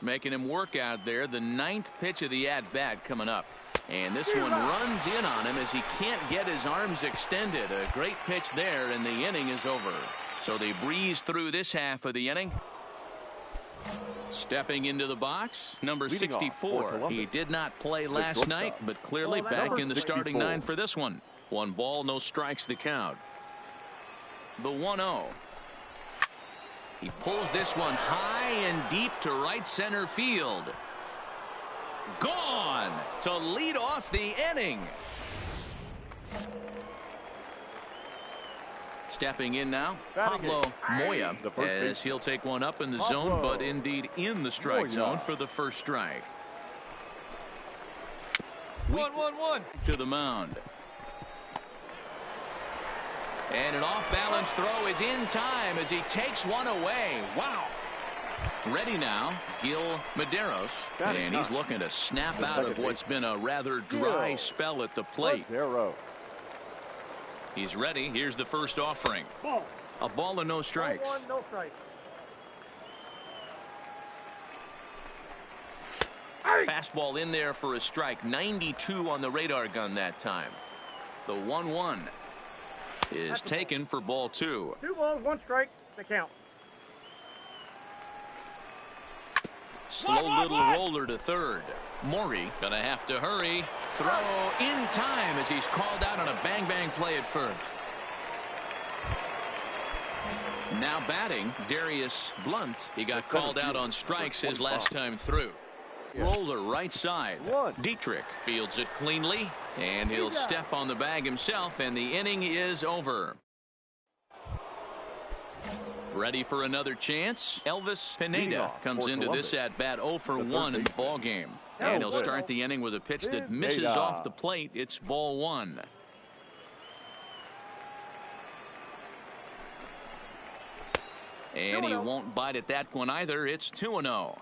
Making him work out there. The 9th pitch of the at-bat coming up. And this one runs in on him as he can't get his arms extended. A great pitch there, and the inning is over. So they breeze through this half of the inning. Stepping into the box, number 64. He did not play last night, but clearly back in the starting 9 for this one. 1 ball, no strikes the count. The 1-0. He pulls this one high and deep to right center field. Gone to lead off the inning. Stepping in now, Pablo Moya, as he'll take one up in the zone, but indeed in the strike zone for the first strike. 1-1-1 to the mound. And an off-balance throw is in time as he takes one away. Wow. Ready now, Gil Medeiros, and he's looking to snap out of what's been a rather dry spell at the plate. He's ready. Here's the first offering. A ball and no strikes. No strikes. Fastball in there for a strike. 92 on the radar gun that time. The 1-1 is taken for ball 2. 2 balls, 1 strike. The count. Slow little roller to third. Maury gonna have to hurry. Throw in time as he's called out on a bang play at first. Now batting, Darius Blunt. He got called out on strikes his last time through. Roller right side. Dietrich fields it cleanly, and he'll step on the bag himself, and the inning is over. Ready for another chance. Elvis Pineda comes into this at bat 0 for 1 in the ball game, and he'll start the inning with a pitch that misses off the plate. It's ball 1. And he won't bite at that one either. It's 2-0.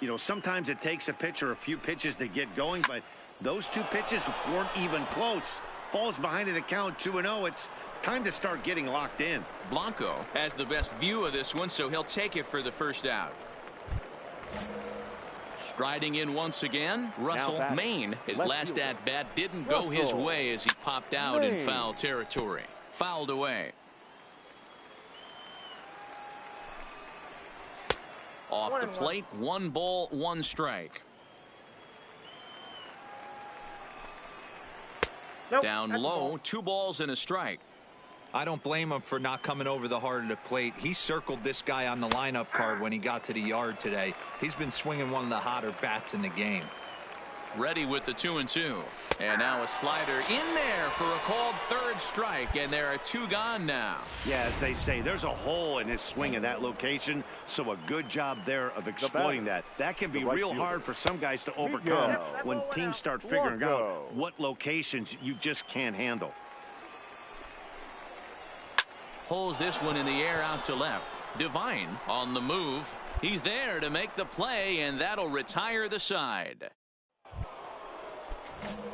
You know, sometimes it takes a pitcher a few pitches to get going, but those 2 pitches weren't even close. Ball's behind in the count, 2-0. It's time to start getting locked in. Blanco has the best view of this one, so he'll take it for the first out. Striding in once again, Russell Maine. His last at-bat didn't go his way as he popped out in foul territory. Fouled away. Off the plate, 1 ball, 1 strike. Down low, 2 balls and a strike. I don't blame him for not coming over the heart of the plate. He circled this guy on the lineup card when he got to the yard today. He's been swinging one of the hotter bats in the game. Ready with the 2-2. And now a slider in there for a called third strike, and there are 2 gone now. Yeah, as they say, there's a hole in his swing in that location, so a good job there of exploiting that. That can be real hard for some guys to overcome when teams start figuring out what locations you just can't handle. Pulls this one in the air out to left. Devine on the move. He's there to make the play, and that'll retire the side.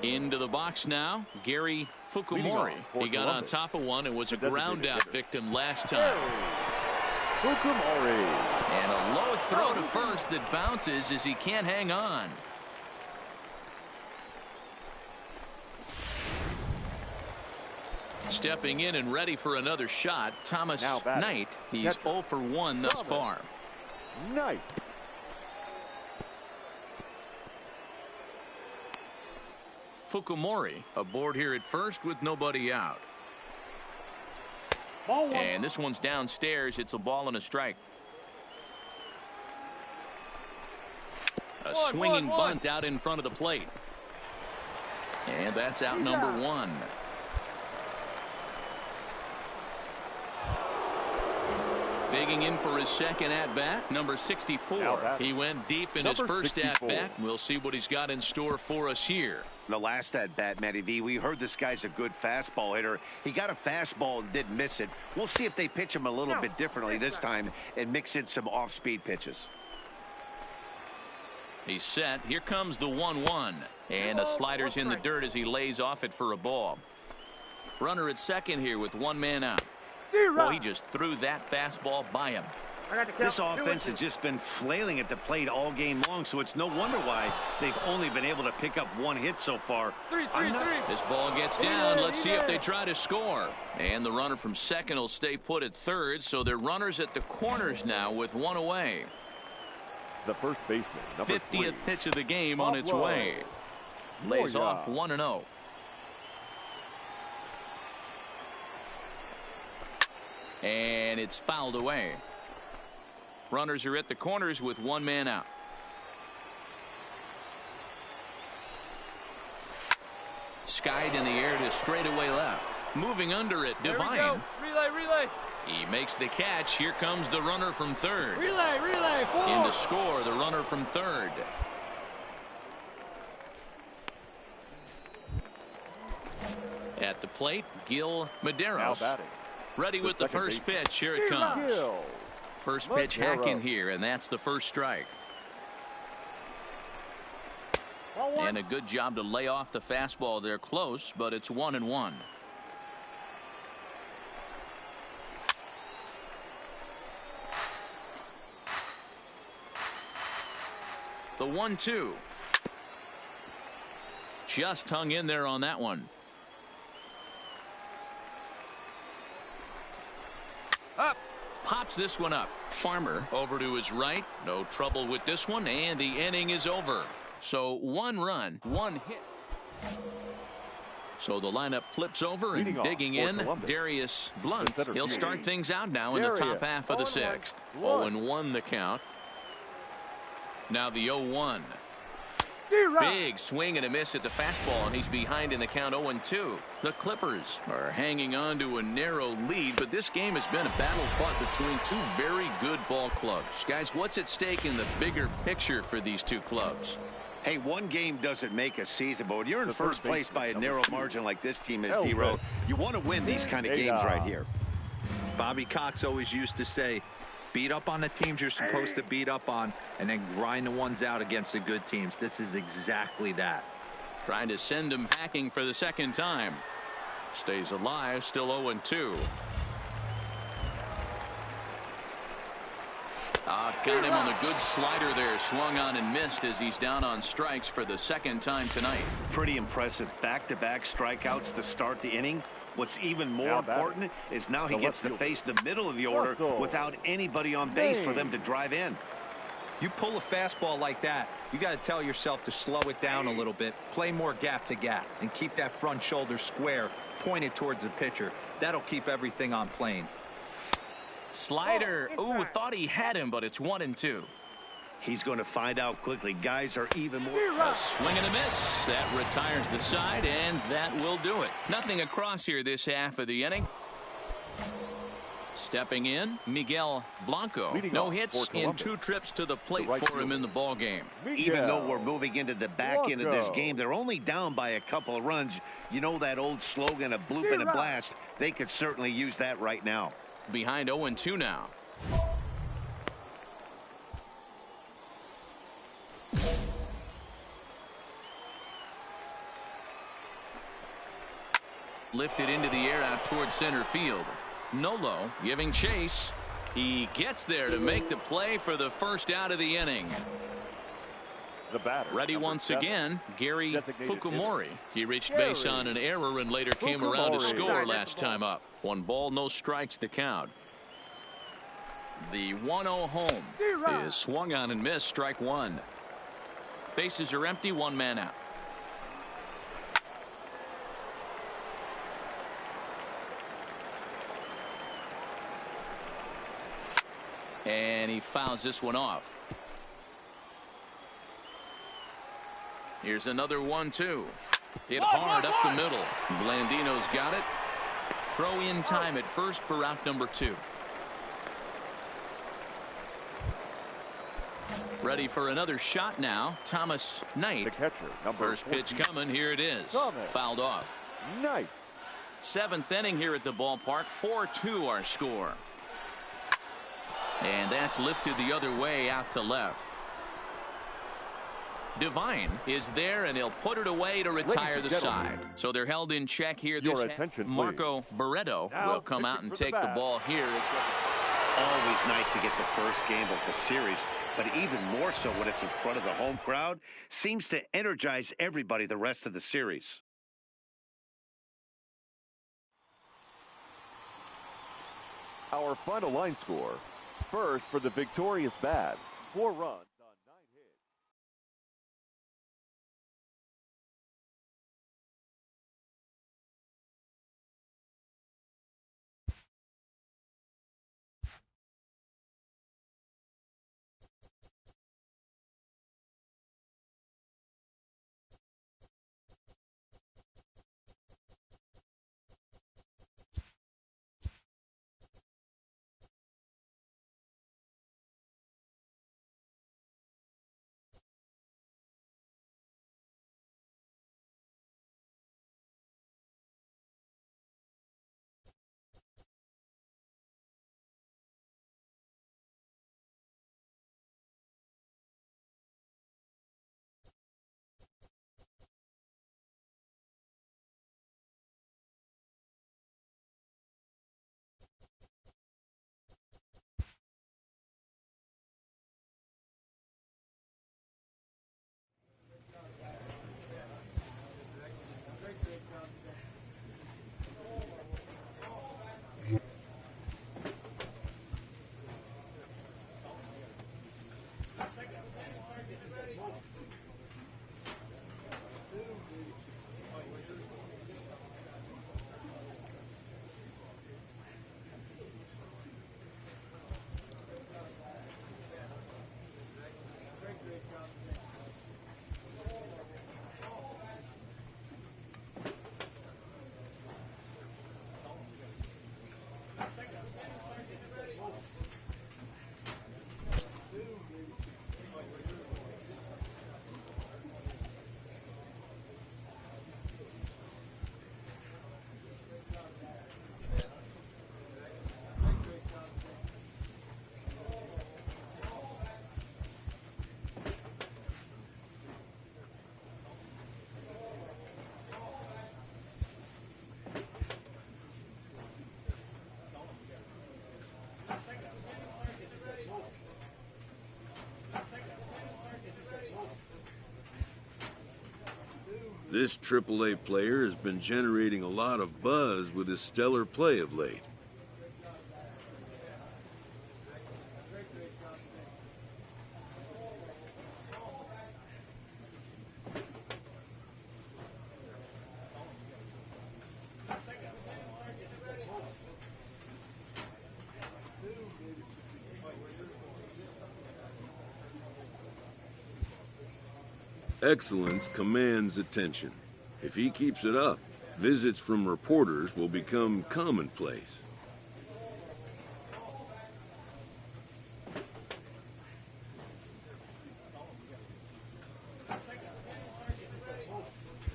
Into the box now, Gary Fukumori. He got on top of one and was a ground out victim last time. Fukumori. And a low throw to first that bounces as he can't hang on. Stepping in and ready for another shot, Thomas Knight. He's 0 for 1 thus far. Knight. Fukumori aboard here at first with nobody out. And this one's downstairs. It's a ball and a strike. A swinging bunt out in front of the plate. And that's out number 1. Digging in for his second at-bat, number 64. He went deep in his first at-bat. We'll see what he's got in store for us here. The last at-bat, Matty V, we heard this guy's a good fastball hitter. He got a fastball and didn't miss it. We'll see if they pitch him a little bit differently this time and mix in some off-speed pitches. He's set. Here comes the 1-1. And a slider's in the dirt as he lays off it for a ball. Runner at second here with one man out. Well, he just threw that fastball by him. This offense has just been flailing at the plate all game long, so it's no wonder why they've only been able to pick up one hit so far. This ball gets down. Let's see if they try to score. And the runner from second will stay put at third, so they're runners at the corners now with one away. The first baseman, number 50th pitch of the game on its way. Lays off 1-0. And it's fouled away. Runners are at the corners with one man out. Skied in the air to straightaway left. Moving under it, Divine. Relay. He makes the catch. Here comes the runner from third. Relay. In to score, the runner from third. At the plate, Gil Medeiros. Ready with the first pitch. Here it comes. First pitch hacking here, and that's the first strike. And a good job to lay off the fastball. They're close, but it's 1-1. The 1-2. Just hung in there on that one. Up. Pops this one up. Farmer over to his right. No trouble with this one, and the inning is over. So 1 run, 1 hit. So the lineup flips over, and digging in, Darius Blunt. He'll start things out now in the top half of the 6th. 0-1 the count. Now the 0-1. Big swing and a miss at the fastball, and he's behind in the count 0-2. The Clippers are hanging on to a narrow lead, but this game has been a battle fought between two very good ball clubs. Guys, what's at stake in the bigger picture for these two clubs? Hey, one game doesn't make a season, but when you're in first place by a narrow margin like this team is, D-Row, you want to win these kind of games right here. Bobby Cox always used to say, beat up on the teams you're supposed to beat up on, and then grind the ones out against the good teams. This is exactly that. Trying to send him packing for the second time. Stays alive, still 0-2. Got him on the good slider there. Swung on and missed as he's down on strikes for the second time tonight. Pretty impressive. Back-to-back strikeouts to start the inning. What's even more important is now he gets to face the middle of the order without anybody on base for them to drive in. You pull a fastball like that, you got to tell yourself to slow it down a little bit, play more gap to gap, and keep that front shoulder square pointed towards the pitcher. That'll keep everything on plane. Slider. Ooh, thought he had him, but it's 1-2. He's going to find out quickly. Guys are even more. A swing and a miss. That retires the side, and that will do it. Nothing across here this half of the inning. Stepping in, Miguel Blanco. No hits in 2 trips to the plate for him in the ball game. Even though we're moving into the back end of this game, they're only down by a couple of runs. You know that old slogan of bloop and a blast. They could certainly use that right now. Behind 0-2 now. Lifted into the air out towards center field. Nolo giving chase. He gets there to make the play for the first out of the inning. The batter, ready once again, Gary Fukumori. He reached base on an error and later came around to score last time up. 1 ball, no strikes the count. The 1-0 home is swung on and missed, strike 1. Bases are empty, 1 man out. And he fouls this one off. Here's another 1-2. Hit hard up the middle. Blandino's got it. Throw in time at first for out number 2. Ready for another shot now. Thomas Knight. The catcher, number First pitch 14. coming. Here it is. Thomas. Fouled off. Nice. 7th inning here at the ballpark. 4-2 our score. And that's lifted the other way out to left. Devine is there, and he'll put it away to retire the side. So they're held in check here. Your attention, Marco Barreto will come out and take the ball here. Always nice to get the first game of the series, but even more so when it's in front of the home crowd. Seems to energize everybody the rest of the series. Our final line score. First for the victorious Babs, 4 runs on 9 hits. This AAA player has been generating a lot of buzz with his stellar play of late. Excellence commands attention. If he keeps it up, visits from reporters will become commonplace.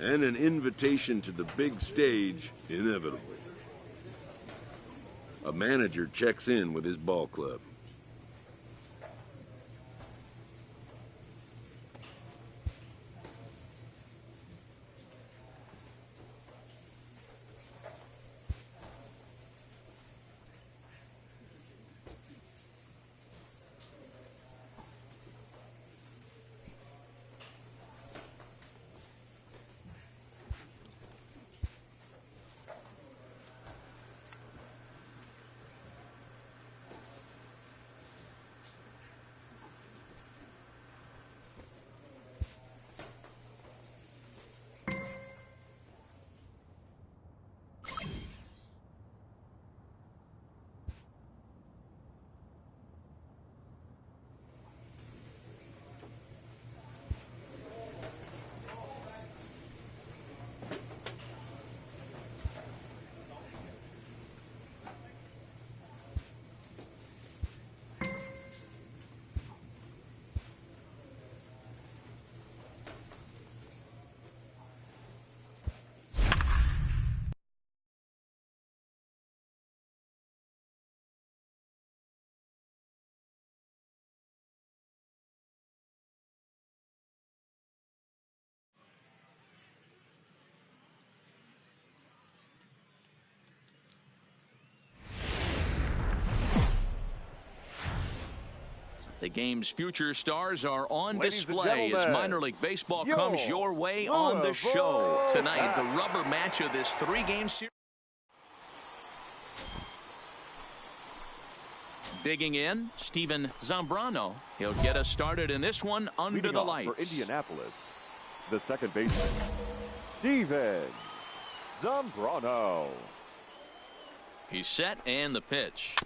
And an invitation to the big stage inevitable. A manager checks in with his ball club. The game's future stars are on Ladies and display as gentlemen, minor league baseball comes your way on the show. Tonight, the rubber match of this 3-game series. Digging in, Steven Zambrano. He'll get us started in this one under the lights. For Indianapolis, the second baseman, Steven Zambrano. He's set and the pitch.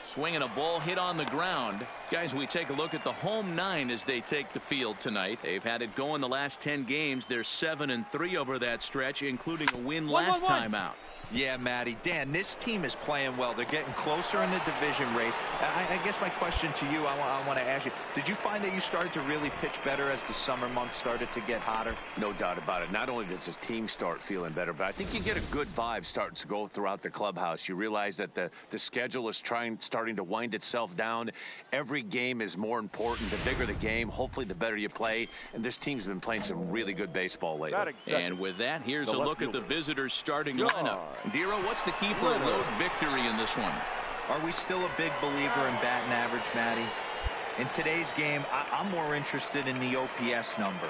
Swinging a ball hit on the ground. Guys, we take a look at the home 9 as they take the field tonight. They've had it going the last 10 games. They're 7-3 over that stretch, including a win last time out. Yeah, Matty. Dan, this team is playing well. They're getting closer in the division race. I guess my question to you, I want to ask you, did you find that you started to really pitch better as the summer months started to get hotter? No doubt about it. Not only does his team start feeling better, but I think you get a good vibe starting to go throughout the clubhouse. You realize that the schedule is starting to wind itself down. Every game is more important. The bigger the game, hopefully the better you play. And this team's been playing some really good baseball lately. And with that, here's a look at the visitors' starting lineup. Dero, what's the key for a road victory in this one? Are we still a big believer in batting average, Matty? In today's game, I'm more interested in the OPS number.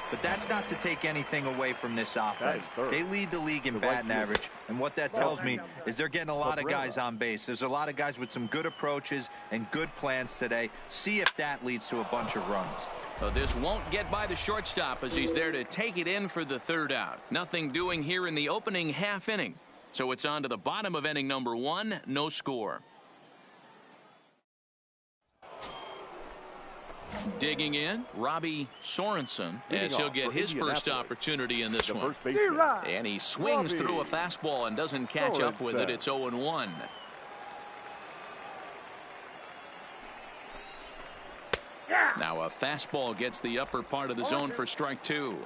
But that's not to take anything away from this offense. They lead the league in batting average, and what that tells me is they're getting a lot of guys on base. There's a lot of guys with some good approaches and good plans today. See if that leads to a bunch of runs. So this won't get by the shortstop as he's there to take it in for the third out. Nothing doing here in the opening half inning. So it's on to the bottom of inning number 1, no score. Digging in, Robbie Sorensen, as he'll get his first opportunity in this one. And he swings through a fastball and doesn't catch up with it. It's 0-1. Now a fastball gets the upper part of the zone for strike 2.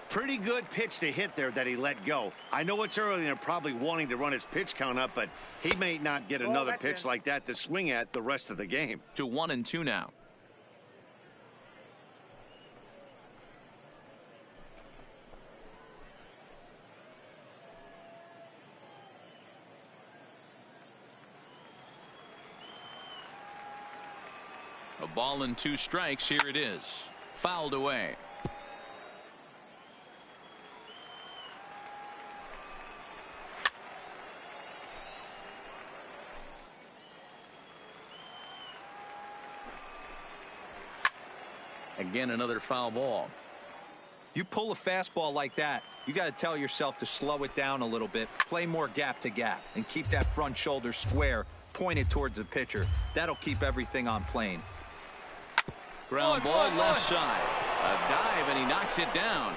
Pretty good pitch to hit there that he let go. I know it's early and they're probably wanting to run his pitch count up, but he may not get another pitch like that to swing at the rest of the game. To 1-2 now. A ball and 2 strikes. Here it is. Fouled away. Again, another foul ball. You pull a fastball like that, you got to tell yourself to slow it down a little bit, play more gap to gap, and keep that front shoulder square pointed towards the pitcher. That'll keep everything on plane. Ground ball left side. A dive, and he knocks it down.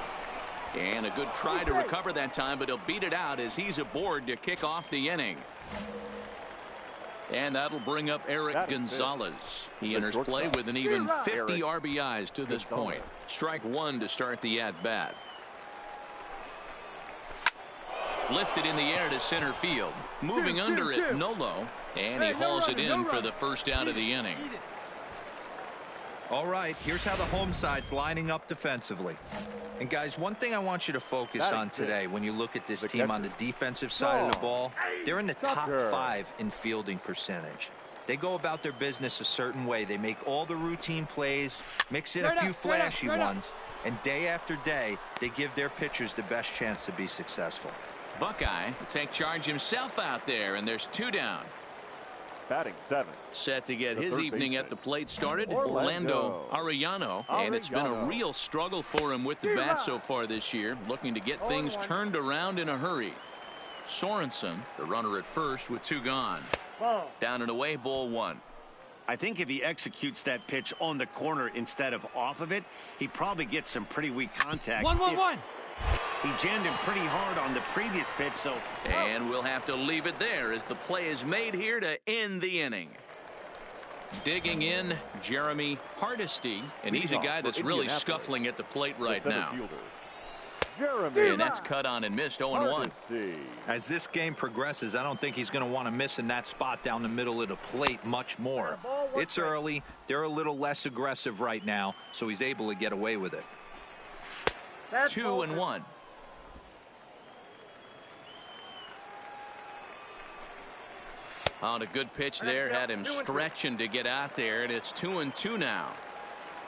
And a good try to recover that time, but he'll beat it out as he's aboard to kick off the inning. And that'll bring up Eric Gonzalez. He enters play with an even 50 RBIs to this point. Strike 1 to start the at-bat. Lifted in the air to center field. Moving under it, Nolo. And he hauls it in for the first out of the inning. All right, here's how the home side's lining up defensively. And guys, one thing I want you to focus on today when you look at this team on the defensive side of the ball, they're in the top 5 in fielding percentage. They go about their business a certain way. They make all the routine plays, mix in a few flashy ones, and day after day, they give their pitchers the best chance to be successful. Buckeye will take charge himself out there, and there's 2 down. Batting 7. Set to get his evening at the plate started, Orlando Arellano. And it's been a real struggle for him with the bat so far this year, looking to get things turned around in a hurry. Sorensen, the runner at first with 2 gone. Down and away, ball 1. I think if he executes that pitch on the corner instead of off of it, he probably gets some pretty weak contact. 1-1-1. He jammed him pretty hard on the previous pitch, so. And we'll have to leave it there as the play is made here to end the inning. Digging in, Jeremy Hardesty, and he's a guy that's really scuffling at the plate right now. And that's cut on and missed, 0-1. As this game progresses, I don't think he's going to want to miss in that spot down the middle of the plate much more. It's early. They're a little less aggressive right now, so he's able to get away with it. 2-1. On a good pitch there, had him stretching to get out there, and it's 2-2 now.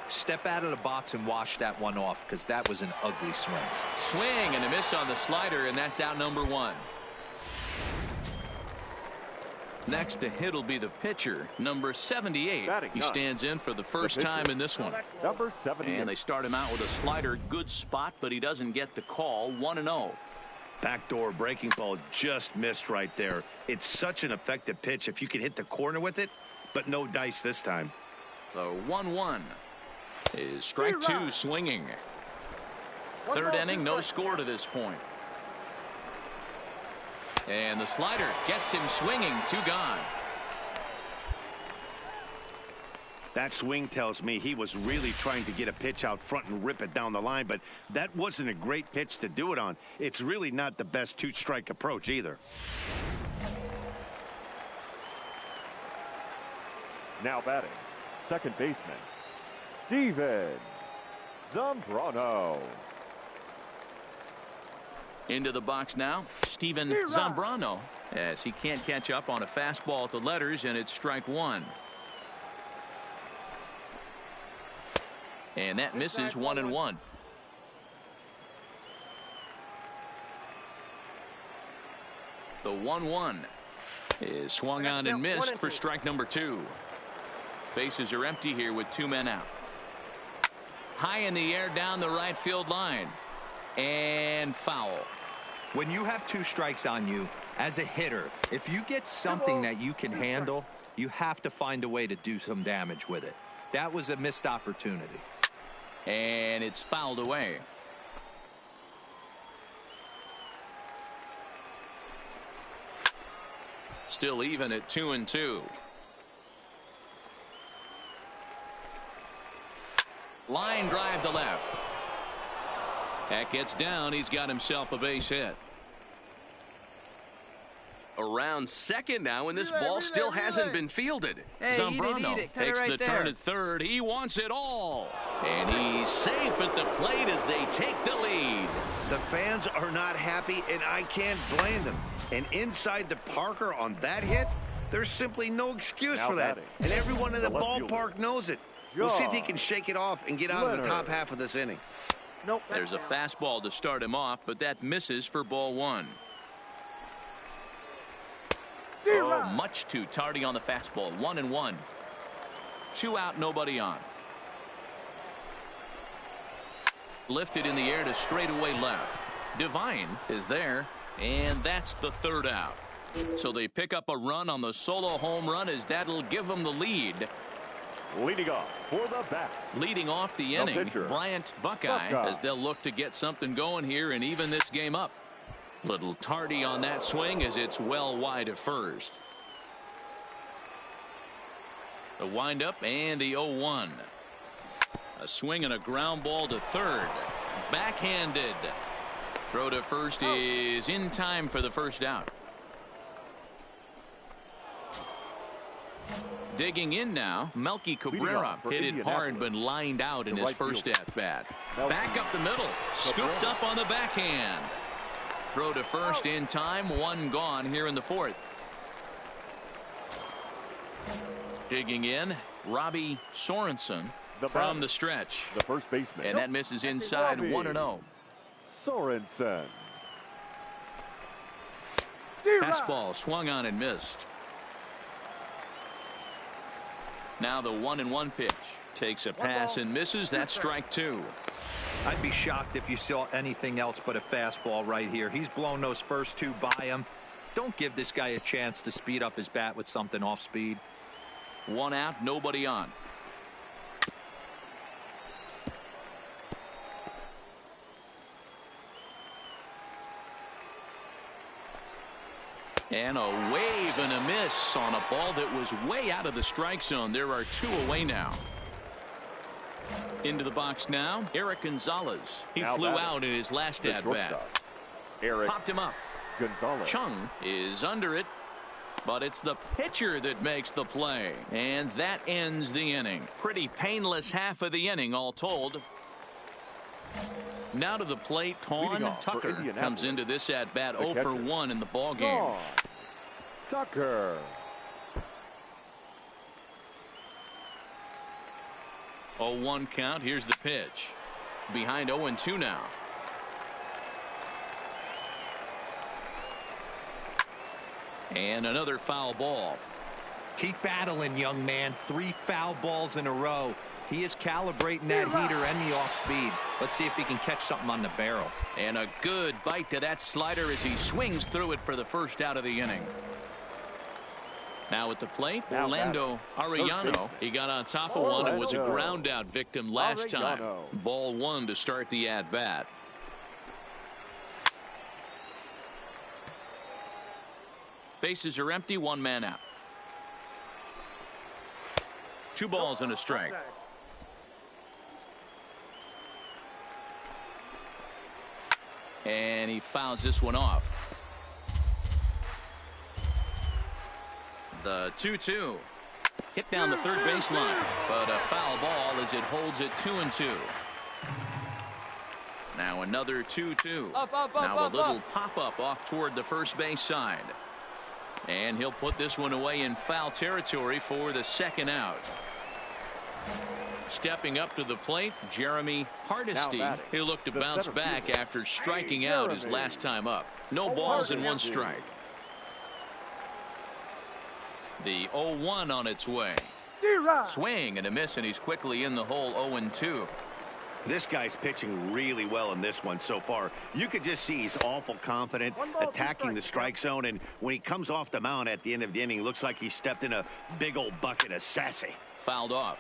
Step out of the box and wash that one off, because that was an ugly swing. Swing and a miss on the slider, and that's out number 1. Next to hit will be the pitcher, number 78. He stands in for the first time in this one. Number 78. And they start him out with a slider, good spot, but he doesn't get the call. 1-0. Backdoor breaking ball just missed right there. It's such an effective pitch if you can hit the corner with it, but no dice this time. The 1-1 is strike 2 swinging. Third inning, no score to this point. And the slider gets him swinging. 2 gone. That swing tells me he was really trying to get a pitch out front and rip it down the line, but that wasn't a great pitch to do it on. It's really not the best 2-strike approach either. Now batting, second baseman, Steven Zambrano. Into the box now, Steven Zambrano, as he can't catch up on a fastball at the letters, and it's strike 1. And that misses 1-1. The 1-1 is swung on and missed for strike number 2. Bases are empty here with 2 men out. High in the air down the right field line. And foul. When you have 2 strikes on you, as a hitter, if you get something that you can handle, you have to find a way to do some damage with it. That was a missed opportunity. And it's fouled away. Still even at 2-2. Line drive to left. That gets down. He's got himself a base hit. Around second now, and this ball still hasn't been fielded. Hey, Zambrano takes right the there. turn at third. He wants it all. And he's safe at the plate as they take the lead. The fans are not happy, and I can't blame them. And inside the Parker on that hit, there's simply no excuse Now for that. batting. And everyone in the The left ballpark fielder. knows it. We'll see if he can shake it off and get out of the top half of this inning. Nope. There's a fastball to start him off, but that misses for ball 1. Oh, much too tardy on the fastball. 1-1. 2 out, nobody on. Lifted in the air to straightaway left. Devine is there, and that's the 3rd out. So they pick up a run on the solo home run, as that'll give them the lead. Leading off for the bats. Leading off the No inning, pitcher. Bryant Buckeye, as they'll look to get something going here and even this game up. Little tardy on that swing as it's well wide of first. The windup and the 0-1. A swing and a ground ball to third. Backhanded. Throw to first is in time for the first out. Digging in now, Melky Cabrera hit it hard but lined out in his first at bat. Back up the middle, scooped up on the backhand. Throw to first in time, 1 gone here in the 4th. Digging in, Robbie Sorensen from the stretch. The first baseman. And that misses inside. 1-0. Sorensen. Fastball swung on and missed. Now the 1-1 pitch. Takes a pass and misses. That's strike 2. I'd be shocked if you saw anything else but a fastball right here. He's blown those first 2 by him. Don't give this guy a chance to speed up his bat with something off speed. 1 out, nobody on. And a wave and a miss on a ball that was way out of the strike zone. There are 2 away now. Into the box now, Eric Gonzalez. He Now flew batting, out in his last the at bat. shortstop, Eric Popped him up. Gonzalez. Chung is under it, but it's the pitcher that makes the play, and that ends the inning. Pretty painless half of the inning all told. Now to the plate, Leading Tawn off for Tucker Indianapolis, comes into this at bat the 0 for catcher, 1 in the ball game. Tawn Tucker. 0-1 count. Here's the pitch. Behind 0-2 now. And another foul ball. Keep battling, young man. 3 foul balls in a row. He is calibrating that heater and the off speed. Let's see if he can catch something on the barrel. And a good bite to that slider as he swings through it for the first out of the inning. Now at the plate, Orlando Arellano. He got on top of one and was a ground out victim last time. Ball 1 to start the at bat. Bases are empty, 1 man out. 2 balls and a strike. And he fouls this one off. The 2-2. Hit down the third baseline, but a foul ball as it holds it 2-2. Now another 2-2. Now a little pop-up off toward the first base side. And he'll put this one away in foul territory for the second out. Stepping up to the plate, Jeremy Hardesty. He'll look to bounce back after striking out his last time up. No balls and 1 strike. The 0-1 on its way. Swing and a miss, and he's quickly in the hole. 0-2. This guy's pitching really well in this one so far. You could just see he's awful confident, attacking the strike zone, and when he comes off the mound at the end of the inning, looks like he stepped in a big old bucket of sassy. Fouled off.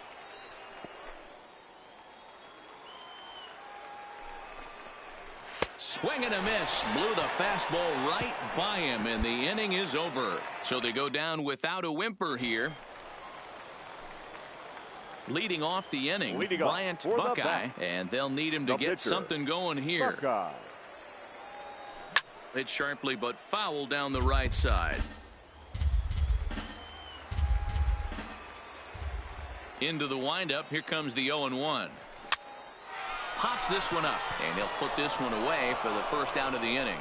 Swing and a miss. Blew the fastball right by him, and the inning is over. So they go down without a whimper here. Leading off the inning, Bryant Buckeye, and they'll need him to get something going here. Hit sharply but foul down the right side. Into the windup. Here comes the 0-1. Pops this one up, and he'll put this one away for the first out of the inning.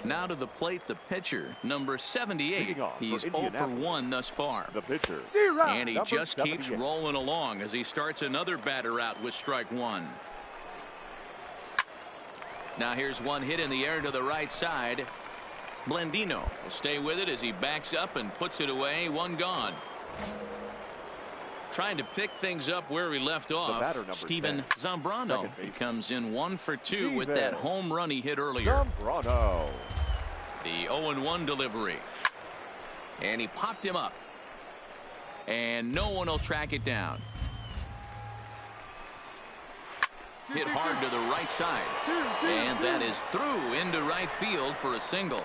Now to the plate, the pitcher, number 78. He's 0 for 1 thus far. The pitcher. And he just keeps rolling along as he starts another batter out with strike 1. Now here's one hit in the air to the right side. Blandino will stay with it as he backs up and puts it away. 1 gone. Trying to pick things up where he left off. Steven Zambrano. He comes in 1 for 2 with that home run he hit earlier. Zambrano. The 0-1 delivery. And he popped him up. And no one will track it down. Hit hard to the right side. And that is through into right field for a single.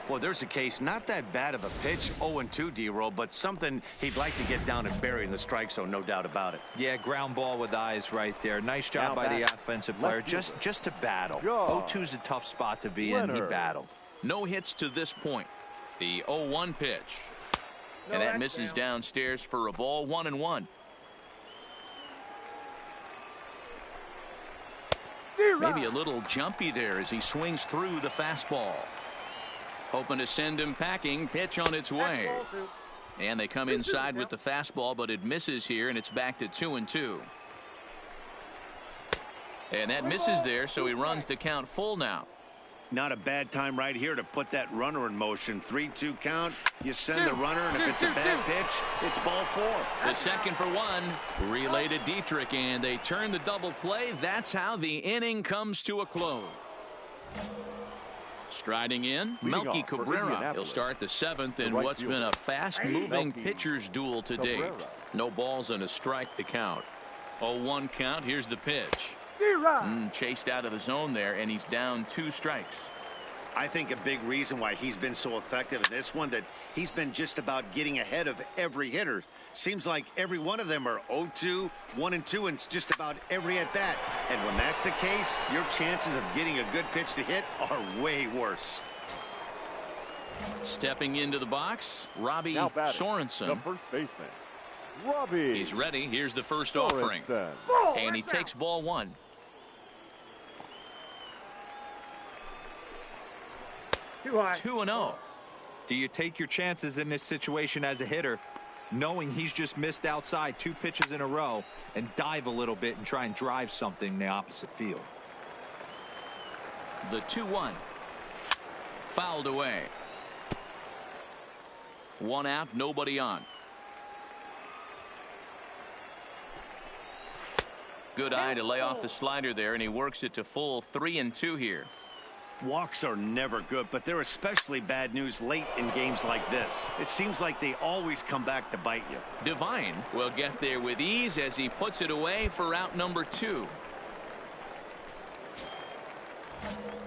Well, there's a case, not that bad of a pitch, 0-2 D-roll, but something he'd like to get down and bury in the strike zone, no doubt about it. Yeah, ground ball with eyes right there. Nice job by the offensive player, just to battle. 0-2 is a tough spot to be in. He battled. No hits to this point. The 0-1 pitch. And that misses downstairs for a ball. 1-1. Maybe a little jumpy there as he swings through the fastball. Hoping to send him packing. Pitch on its way. And they come inside with the fastball, but it misses here, and it's back to 2-2. And that misses there, so he runs the count full now. Not a bad time right here to put that runner in motion. 3-2 count. You send the runner, and if it's a bad pitch, it's ball 4. The second for 1. Relay to Dietrich, and they turn the double play. That's how the inning comes to a close. Striding in, Melky Cabrera. He'll start the 7th in what's been a fast-moving pitcher's duel to date. No balls and a strike to count. 0-1 count. Here's the pitch. Chased out of the zone there, and he's down 2 strikes. I think a big reason why he's been so effective in this one, that he's been just about getting ahead of every hitter. Seems like every one of them are 0-2, 1-2, and it's just about every at-bat. And when that's the case, your chances of getting a good pitch to hit are way worse. Stepping into the box, Robbie Sorensen. The first baseman, Robbie. He's ready. Here's the first offering. And he takes ball 1. Too high. 2-0. Do you take your chances in this situation as a hitter? knowing he's just missed outside 2 pitches in a row, and dive a little bit and try and drive something in the opposite field. The 2-1. Fouled away. 1 out, nobody on. Good eye to lay off the slider there, and he works it to full 3-2 here. Walks are never good, but they're especially bad news late in games like this. It seems like they always come back to bite you. Devine will get there with ease as he puts it away for out number 2.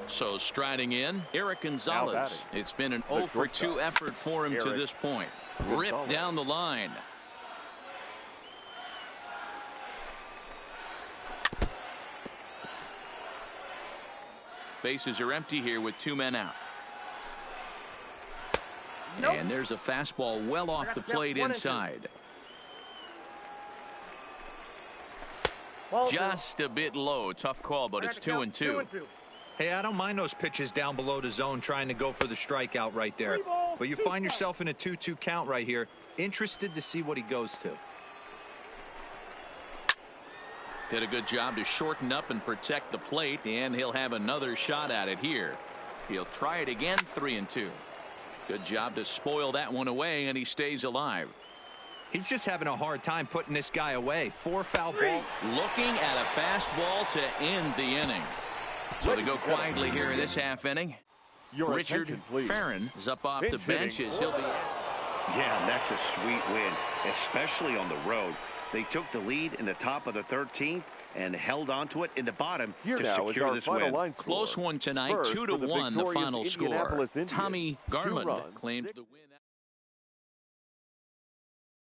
So striding in, Eric Gonzalez. It's been an 0 for 2 effort for him to this point. Ripped down the line. Bases are empty here with 2 men out. And there's a fastball well off the plate inside. Just a bit low. Tough call, but it's 2-2. Hey, I don't mind those pitches down below the zone trying to go for the strikeout right there. But you find yourself in a 2-2 count right here. Interested to see what he goes to. Did a good job to shorten up and protect the plate, and he'll have another shot at it here. He'll try it again. 3-2. Good job to spoil that one away, and he stays alive. He's just having a hard time putting this guy away. 4 foul ball. Looking at a fastball to end the inning. So they go quietly here in this half inning. Richard Farron is up off the bench as he'll be. Yeah, that's a sweet win, especially on the road. They took the lead in the top of the 13th and held on to it in the bottom to secure this win. Close one tonight, 2-1 the final score. Tommy Garland claims the win.